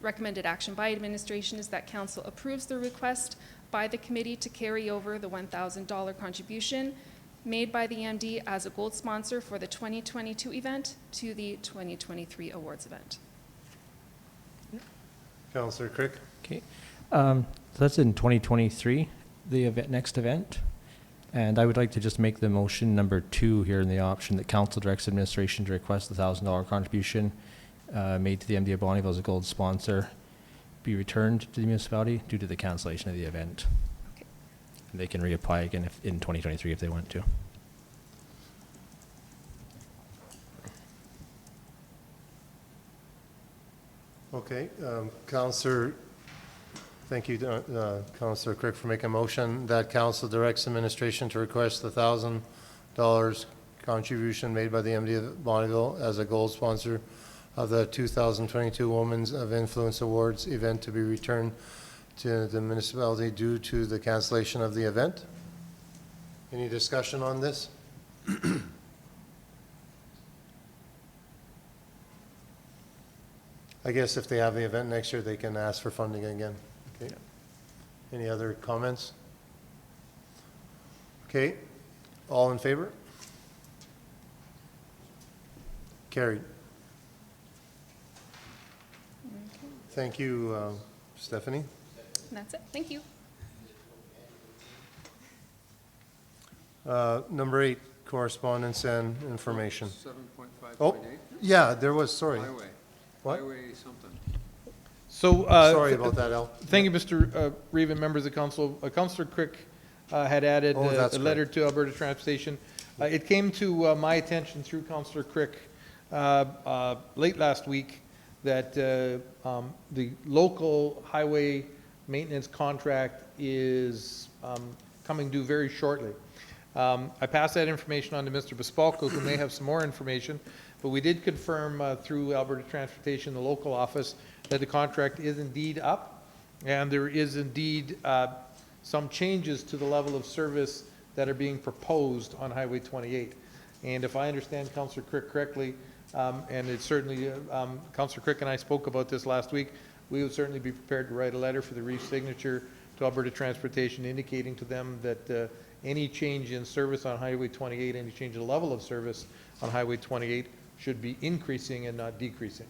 recommended action by administration is that council approves the request by the committee to carry over the $1,000 contribution made by the MD as a gold sponsor for the 2022 event to the 2023 awards event. Councillor Crick? Okay. So that's in 2023, the next event. And I would like to just make the motion number 2 here in the option that council directs administration to request the $1,000 contribution made to the MD of Bonneville as a gold sponsor be returned to the municipality due to the cancellation of the event. Okay. And they can reapply again in 2023 if they want to. Okay, Councillor, thank you, Councillor Crick, for making a motion that council directs administration to request the $1,000 contribution made by the MD of Bonneville as a gold sponsor of the 2022 Women's of Influence Awards event to be returned to the municipality due to the cancellation of the event. Any discussion on this? I guess if they have the event next year, they can ask for funding again. Okay. Any other comments? Okay. All in favor? Carried. Okay. Thank you, Stephanie. And that's it. Thank you. Number 8, correspondence and information. 7.5.8. Oh, yeah, there was, sorry. Highway. What? Highway something. So, Sorry about that, Al. thank you, Mr. Reeve and members of council. Councillor Crick had added Oh, that's a letter correct. to Alberta Transportation. It came to my attention through Councillor Crick late last week that the local highway maintenance contract is coming due very shortly. I passed that information on to Mr. Bespalko, who may have some more information, but we did confirm through Alberta Transportation, the local office, that the contract is indeed up, and there is indeed some changes to the level of service that are being proposed on Highway 28. And if I understand Councillor Crick correctly, and it's certainly, Councillor Crick and I spoke about this last week, we would certainly be prepared to write a letter for the Reeve signature to Alberta Transportation indicating to them that any change in service on Highway 28, any change in level of service on Highway 28 should be increasing and not decreasing.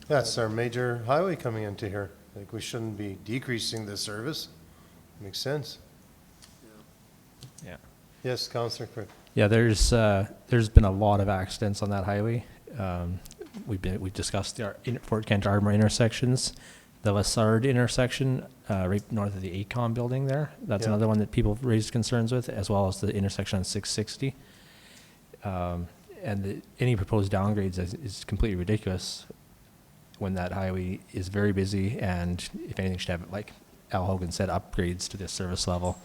That's our major highway coming into here. Like, we shouldn't be decreasing the service. Makes sense. Yeah. Yes, Councillor Crick. Yeah, there's been a lot of accidents on that highway. We've discussed the Fort Kent Armour intersections, the Lessard intersection right north of the ACOM building there. That's Yeah. another one that people have raised concerns with, as well as the intersection on 660. And any proposed downgrades is completely ridiculous when that highway is very busy, and if anything should have, like Al Hogan said, upgrades to this service level.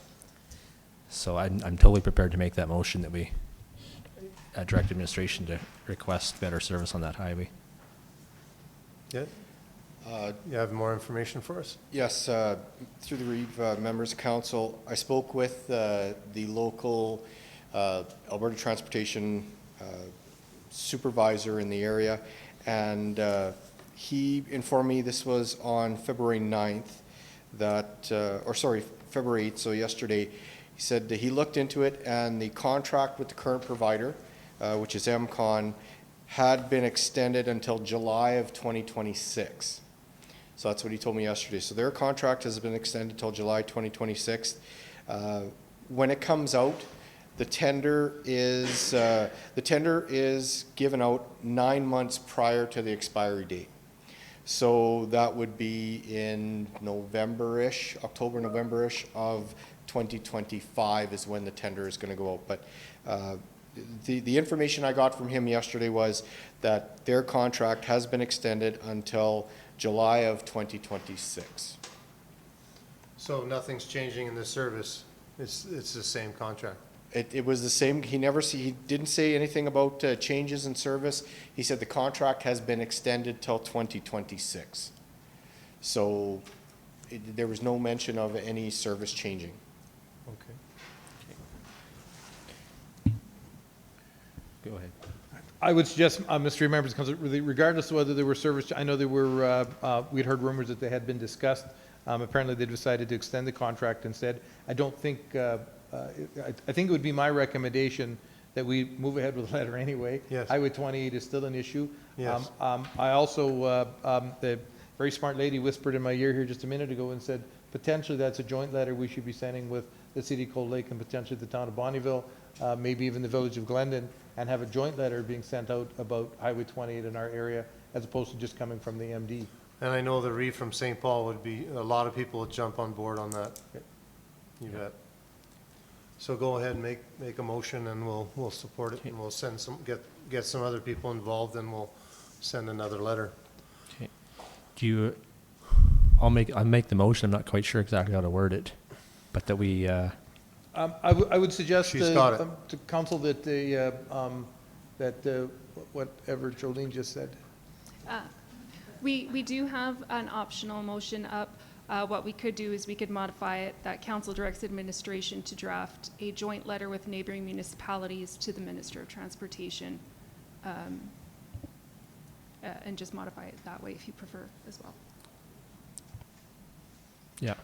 So I'm totally prepared to make that motion that we direct administration to request better service on that highway. Yeah? You have more information for us? Yes, through the Reeve members of council, I spoke with the local Alberta Transportation supervisor in the area, and he informed me this was on February 9th that, February 8th, so yesterday. He said that he looked into it, and the contract with the current provider, which is MCON, had been extended until July of 2026. So that's what he told me yesterday. So their contract has been extended till July 2026. When it comes out, the tender is given out 9 months prior to the expiry date. So that would be in November-ish, October, November-ish of 2025 is when the tender is going to go out. But the information I got from him yesterday was that their contract has been extended until July of 2026. So nothing's changing in the service? It's the same contract? It was the same. He didn't say anything about changes in service. He said the contract has been extended till 2026. So there was no mention of any service changing. Okay. Go ahead. I would suggest, Mr. Members, regardless of whether there were service, I know there were, we'd heard rumors that they had been discussed. Apparently they decided to extend the contract instead. I don't think, I think it would be my recommendation that we move ahead with the letter anyway. Yes. Highway 28 is still an issue. Yes. I also, the very smart lady whispered in my ear here just a minute ago and said, potentially that's a joint letter we should be sending with the city of Cold Lake and potentially the town of Bonneville, maybe even the village of Glendon, and have a joint letter being sent out about Highway 28 in our area, as opposed to just coming from the MD. And I know the Reeve from St. Paul would be, a lot of people would jump on board on that. You bet. So go ahead and make a motion and we'll support it and we'll send get some other people involved and we'll send another letter. Okay. I'll make the motion. I'm not quite sure exactly how to word it, but that we, I would suggest She's got it. to council that whatever Jolene just said. We do have an optional motion up. What we could do is we could modify it that council directs administration to draft a joint letter with neighboring municipalities to the Minister of Transportation, and just modify it that way if you prefer as well. yeah,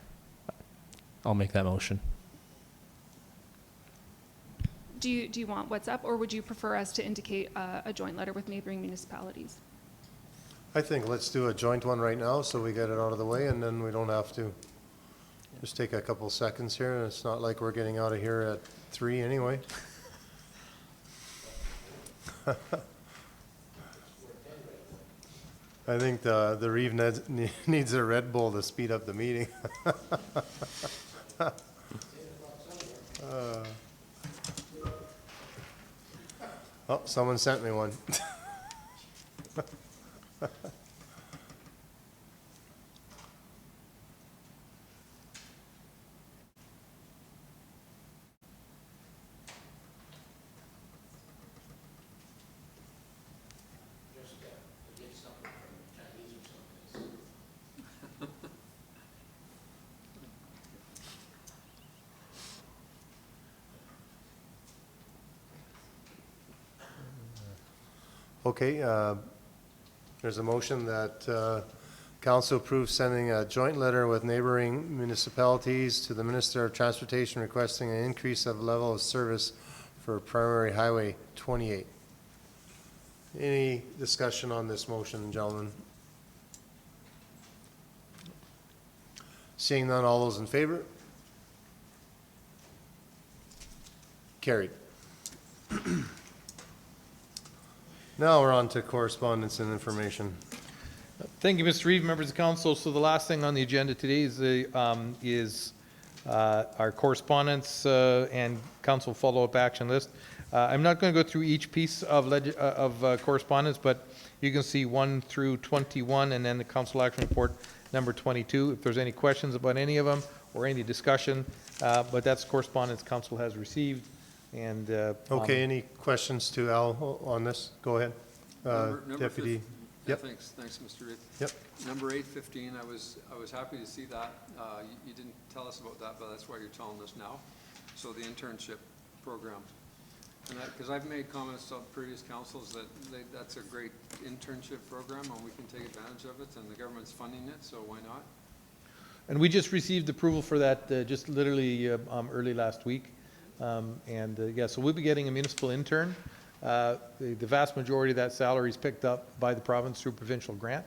I'll make that motion. Do you want what's up, or would you prefer us to indicate a joint letter with neighboring municipalities? I think let's do a joint one right now so we get it out of the way and then we don't have to just take a couple seconds here and it's not like we're getting out of here at 3 anyway. I think the Reeve needs a Red Bull to speed up the meeting. Oh, someone sent me one. Okay, there's a motion that council approves sending a joint letter with neighboring municipalities to the Minister of Transportation requesting an increase of level of service for primary highway 28. Any discussion on this motion, gentlemen? Seeing none, all those in favor? Carried. Now we're on to correspondence and information. Thank you, Mr. Reeve, members of council. So the last thing on the agenda today is our correspondence and council follow-up action list. I'm not going to go through each piece of correspondence, but you can see 1 through 21 and then the council action report number 22. If there's any questions about any of them or any discussion, but that's correspondence council has received. And okay, any questions to Al on this? Go ahead, Deputy. Yep. Thanks, Mr. Reed. Yep. Number 815, I was happy to see that. You didn't tell us about that, but that's why you're telling us now. So the internship program, and because I've made comments to previous councils that that's a great internship program, and we can take advantage of it, and the government's funding it, so why not? And we just received approval for that just literally early last week. Yeah, so we'll be getting a municipal intern. The vast majority of that salary is picked up by the province through provincial grant.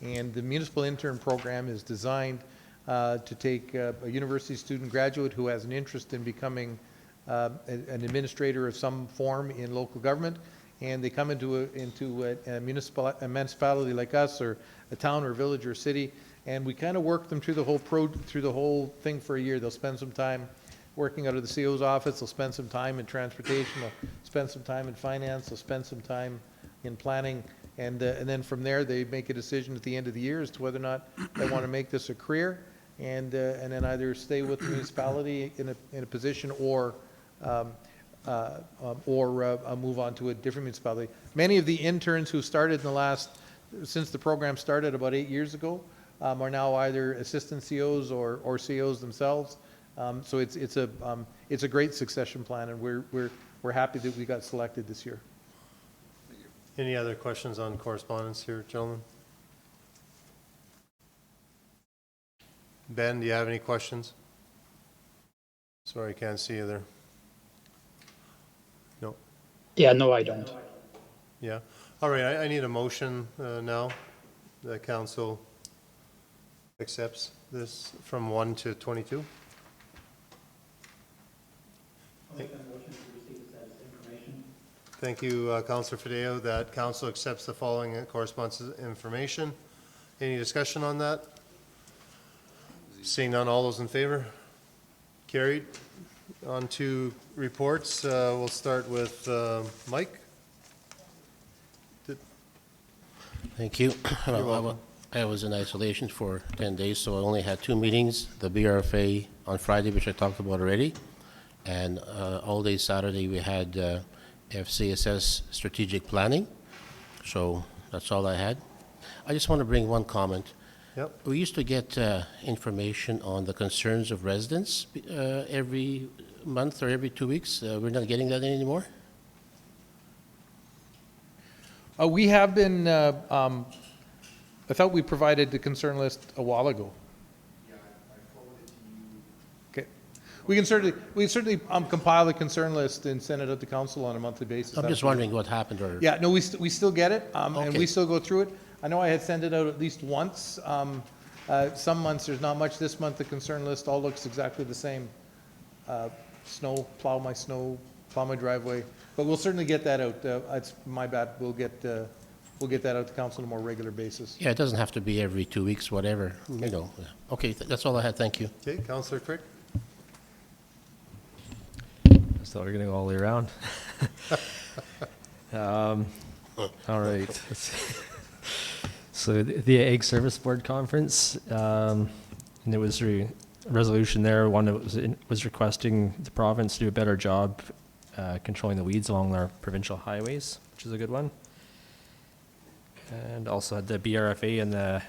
And the Municipal Intern program is designed to take a university student graduate who has an interest in becoming an administrator of some form in local government, and they come into a municipality like us, or a town or village or city, and we kind of work them through the whole thing for a year. They'll spend some time working out of the CO's office, they'll spend some time in transportation, they'll spend some time in finance, they'll spend some time in planning, and then from there they make a decision at the end of the year as to whether or not they want to make this a career, and then either stay with the municipality in a position or move on to a different municipality. Many of the interns who started since the program started about 8 years ago, are now either assistant COs or COs themselves. So it's a great succession plan, and we're happy that we got selected this year. Any other questions on correspondence here, gentlemen? Ben, do you have any questions? Sorry, I can't see you there. No. Yeah, no, I don't. Yeah. All right, I need a motion now. The council accepts this from 1 to 22. Thank you, Councillor Fideo. That council accepts the following correspondence and information. Any discussion on that? Seeing none, all those in favor? Carried. On to reports. We'll start with Mike. Thank you. You're welcome. I was in isolation for 10 days, so I only had 2 meetings, the BRFA on Friday, which I talked about already, and all day Saturday we had FCSS strategic planning. So that's all I had. I just want to bring one comment. Yep. We used to get information on the concerns of residents every month or every 2 weeks. We're not getting that anymore? We have been, I thought we provided the concern list a while ago. Yeah, I forwarded to you. Okay. We can certainly compile the concern list and send it out to council on a monthly basis. I'm just wondering what happened, or... Yeah, no, we still get it, and Okay. we still go through it. I know I had sent it out at least once. Some months there's not much. This month the concern list all looks exactly the same. Snow, plow my driveway. But we'll certainly get that out. It's my bad. We'll get that out to council on a more regular basis. Yeah, it doesn't have to be every 2 weeks, whatever, you know. Okay, that's all I had. Thank you. Okay, Councillor Crick. So we're going to go all the way around. All right. So the Ag Service Board Conference, and there was a resolution there. One that was requesting the province to do a better job controlling the weeds along our provincial highways, which is a good one. And also had the BRFA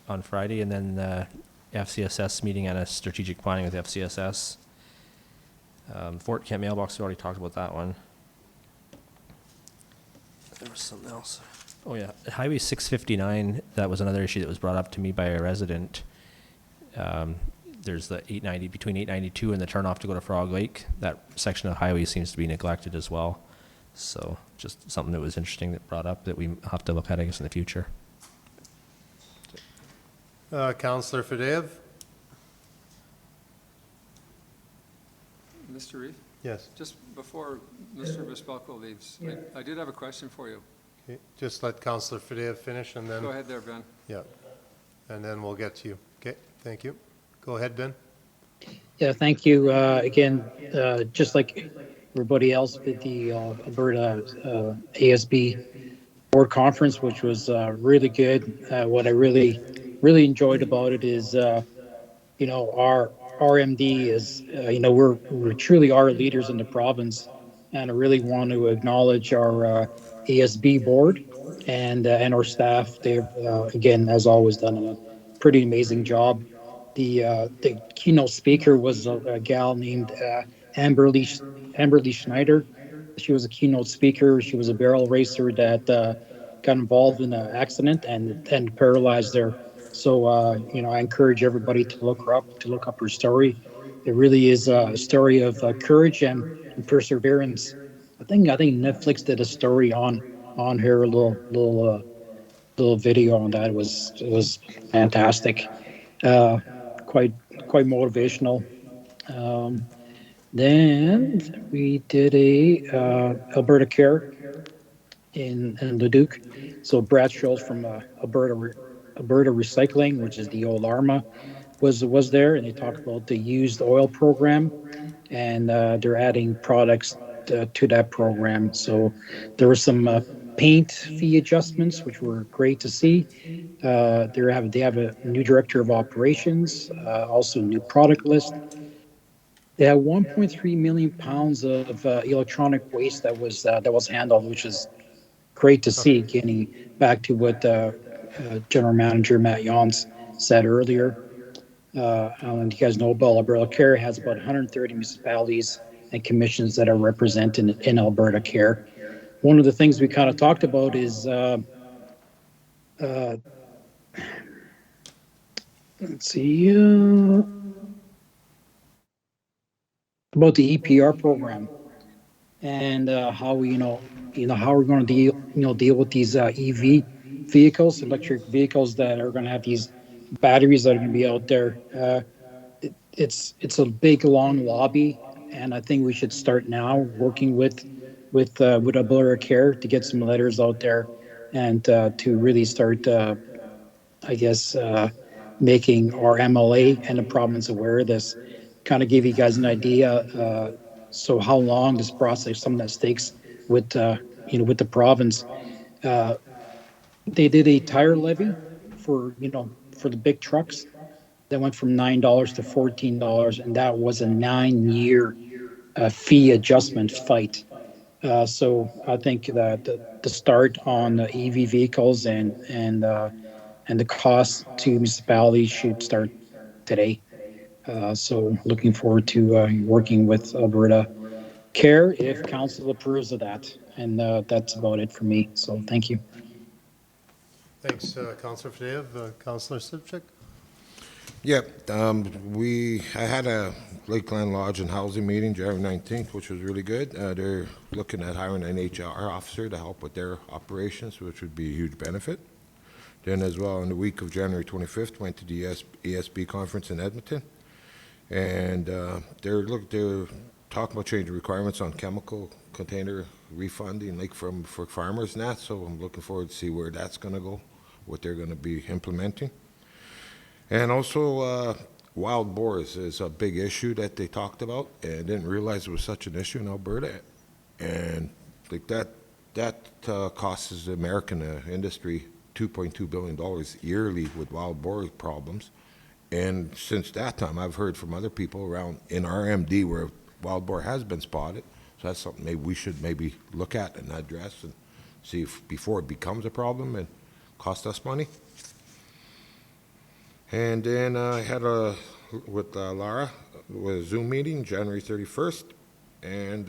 on Friday, and then the FCSS meeting and a strategic planning with FCSS. Fort Kent mailbox, we already talked about that one. There was something else. Oh yeah, Highway 659, that was another issue that was brought up to me by a resident. There's the 890, between 892 and the turnoff to go to Frog Lake. That section of highway seems to be neglected as well. So just something that was interesting that brought up that we have to look at, I guess, in the future. Councillor Fadeev. Mr. Reeve? Yes. Just before Mr. Bespalko leaves, I did have a question for you. Okay, just let Councillor Fadeev finish, and then... Go ahead there, Ben. Yeah, and then we'll get to you. Okay, thank you. Go ahead, Ben. Yeah, thank you. Again, just like everybody else at the Alberta ASB board conference, which was really good. What I really enjoyed about it is, our RMD is, we truly are leaders in the province, and I really want to acknowledge our ASB board and our staff. They've again, as always, done a pretty amazing job. The keynote speaker was a gal named Amberly Schneider. She was a keynote speaker. She was a barrel racer that got involved in an accident and paralyzed her. So I encourage everybody to look up her story. It really is a story of courage and perseverance. I think Netflix did a story on her little little video on that. It was fantastic. Uh, quite quite motivational. Um, then we did a Alberta Care in Leduc. So Brad Schultz from Alberta Recycling, which is the old Arma, was there, and they talked about the used oil program, and they're adding products to that program. So there were some paint fee adjustments, which were great to see. They have a new director of operations, also new product list. They had 1.3 million pounds of electronic waste that was handled, which is great to see. Getting back to what General Manager Matt Yons said earlier. And you guys know about Alberta Care has about 130 municipalities and commissions that are represented in Alberta Care. One of the things we kind of talked about is let's see about the EPR program and how we how we're going to deal with these EV vehicles, electric vehicles that are going to have these batteries that are going to be out there. It's a big long lobby, and I think we should start now working with Alberta Care to get some letters out there and to really start I guess making our MLA and the province aware of this. Kind of give you guys an idea. So how long this process, some of that takes with with the province. Uh, they did a tire levy for for the big trucks that went from $9 to $14, and that was a 9-year fee adjustment fight. So I think that the start on the EV vehicles and the cost to municipalities should start today. So looking forward to working with Alberta Care if council approves of that. And that's about it for me. So thank you. Thanks, Councillor Fadeev. Councillor Sipchik? Yeah, I had a Lakeland Lodge and Housing meeting January 19th, which was really good. They're looking at hiring an HR officer to help with their operations, which would be a huge benefit. Then as well, in the week of January 25th, went to the ESB conference in Edmonton. And they're talking about changing requirements on chemical container refunding, like for farmers and that. So I'm looking forward to see where that's going to go, what they're going to be implementing. And also, wild boars is a big issue that they talked about, and didn't realize it was such an issue in Alberta. And like that costs the American industry $2.2 billion yearly with wild boar problems. And since that time, I've heard from other people around in our MD where wild boar has been spotted. So that's something maybe we should look at and address and see if before it becomes a problem and cost us money. And then I had with Lara with a Zoom meeting January 31st, and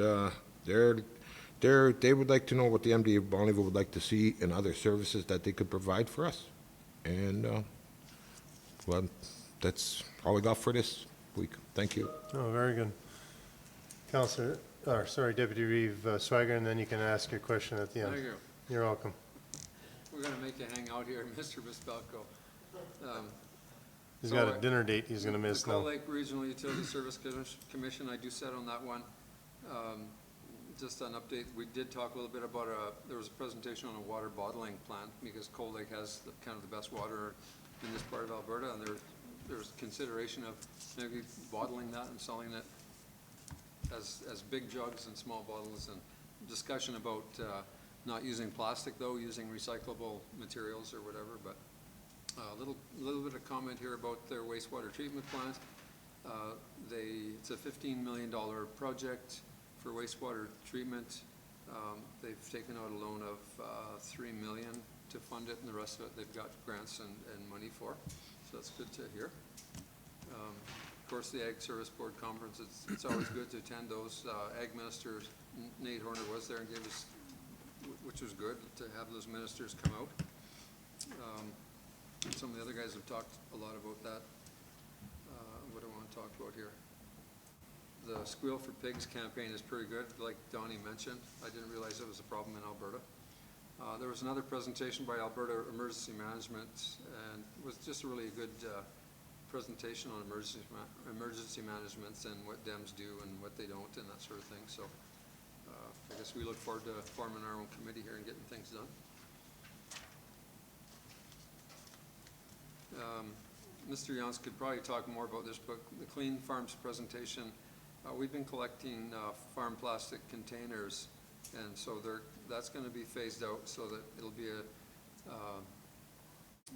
they would like to know what the MD of Bonneville would like to see in other services that they could provide for us. And well, that's all I got for this week. Thank you. Oh, very good. Deputy Reeve Swiger, and then you can ask your question at the end. Thank you. You're welcome. We're going to make you hang out here, Mr. Bispalco. He's got a dinner date he's going to miss the now. Cold Lake Regional Utility Service Commission, I do sit on that one. Just an update, we did talk a little bit about there was a presentation on a water bottling plant because Cold Lake has kind of the best water in this part of Alberta, and there's consideration of maybe bottling that and selling it as big jugs and small bottles, and discussion about not using plastic though, using recyclable materials or whatever. But a little bit of comment here about their wastewater treatment plant. It's a $15 million project for wastewater treatment. They've taken out a loan of $3 million to fund it, and the rest of it they've got grants and money for. So that's good to hear. Of course, the Ag Service Board Conference, it's always good to attend those. Ag Minister Nate Horner was there and gave us, which was good, to have those ministers come out. Some of the other guys have talked a lot about that. What do I want to talk about here? The Squeal for Pigs campaign is pretty good, like Donnie mentioned. I didn't realize it was a problem in Alberta. There was another presentation by Alberta Emergency Management, and it was just a really good presentation on emergency management and what DEMs do and what they don't and that sort of thing. So I guess we look forward to forming our own committee here and getting things done. Mr. Yance could probably talk more about this, but the Clean Farms presentation, we've been collecting farm plastic containers, and so that's going to be phased out so that it'll be a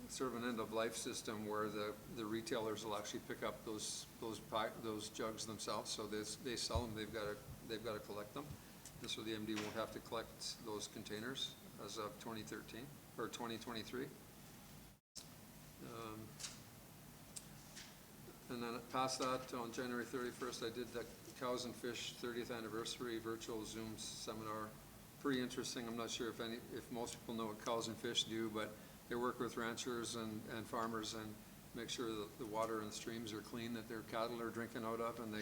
sort of an end-of-life system where the retailers will actually pick up those jugs themselves. So they sell them. They've got to collect them, and so the MD won't have to collect those containers as of 2013 or 2023. And then past that, on January 31st, I did the Cows and Fish 30th Anniversary Virtual Zoom Seminar. Pretty interesting. I'm not sure if most people know what Cows and Fish do, but they work with ranchers and farmers and make sure that the water and streams are clean that their cattle are drinking out of, and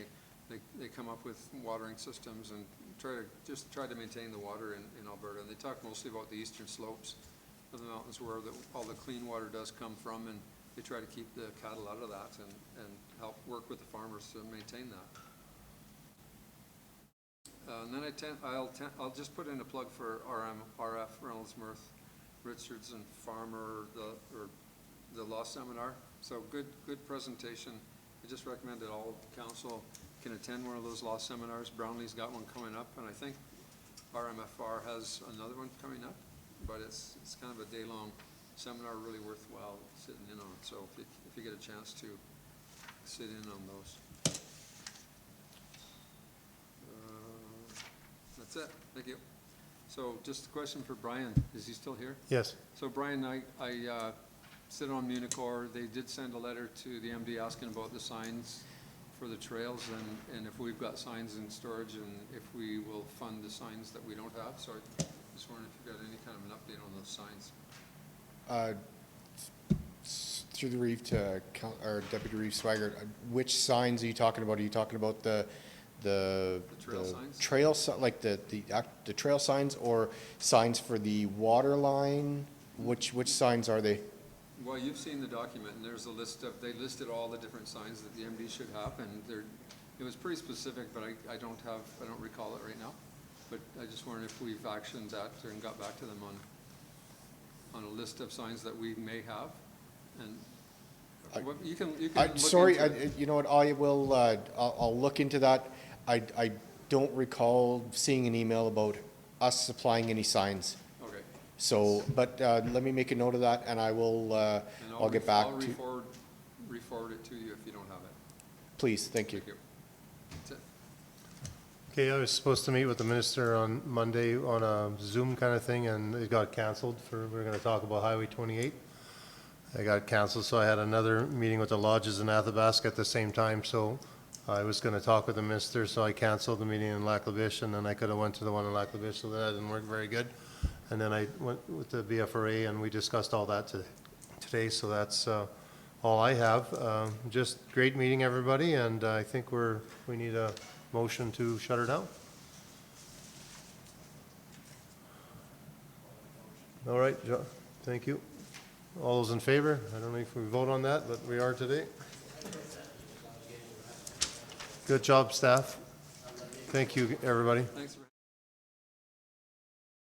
they come up with watering systems and try to maintain the water in Alberta. And they talk mostly about the eastern slopes of the mountains where all the clean water does come from, and they try to keep the cattle out of that and help work with the farmers to maintain that. And then I'll just put in a plug for RF, Reynolds, Mirth, Richardson, Farmer, the law seminar. So good presentation. I just recommend that all council can attend one of those law seminars. Brownlee's got one coming up, and I think RMFR has another one coming up, but it's kind of a day-long seminar, really worthwhile sitting in on. So if you get a chance to sit in on those. That's it. Thank you. So just a question for Brian. Is he still here? Yes. So Brian, I sit on Municor. They did send a letter to the MD asking about the signs for the trails and if we've got signs in storage and if we will fund the signs that we don't have. So I just wondering if you've got any kind of an update on those signs. Through the Reeve to our Deputy Reeve Swigert, which signs are you talking about? Are you talking about the trail signs? Like the trail signs or signs for the water line? Which signs are they? Well, you've seen the document, and there's a list of, they listed all the different signs that the MD should have, and it was pretty specific, but I don't recall it right now. But I just wondered if we've actioned that and got back to them on a list of signs that we may have. And you can look sorry, into you know what? I will. I'll look into that. I don't recall seeing an email about us supplying any signs. Okay. So, but let me make a note of that, and I will. I'll get back to. Re-forward it to you if you don't have it. Please, thank you. Thank you. That's it. Okay, I was supposed to meet with the minister on Monday on a Zoom kind of thing, and it got canceled we're going to talk about Highway 28. I got canceled, so I had another meeting with the lodges in Athabasca at the same time, so I was going to talk with the minister, so I canceled the meeting in Lac La Biche, and then I could have went to the one in Lac La Biche, so that didn't work very good. And then I went with the BFRA, and we discussed all that today, so that's all I have. Just great meeting, everybody, and I think we need a motion to shut her down. All right, John, thank you. All those in favor? I don't know if we vote on that, but we are today. Good job, staff. Thank you, everybody. Thanks.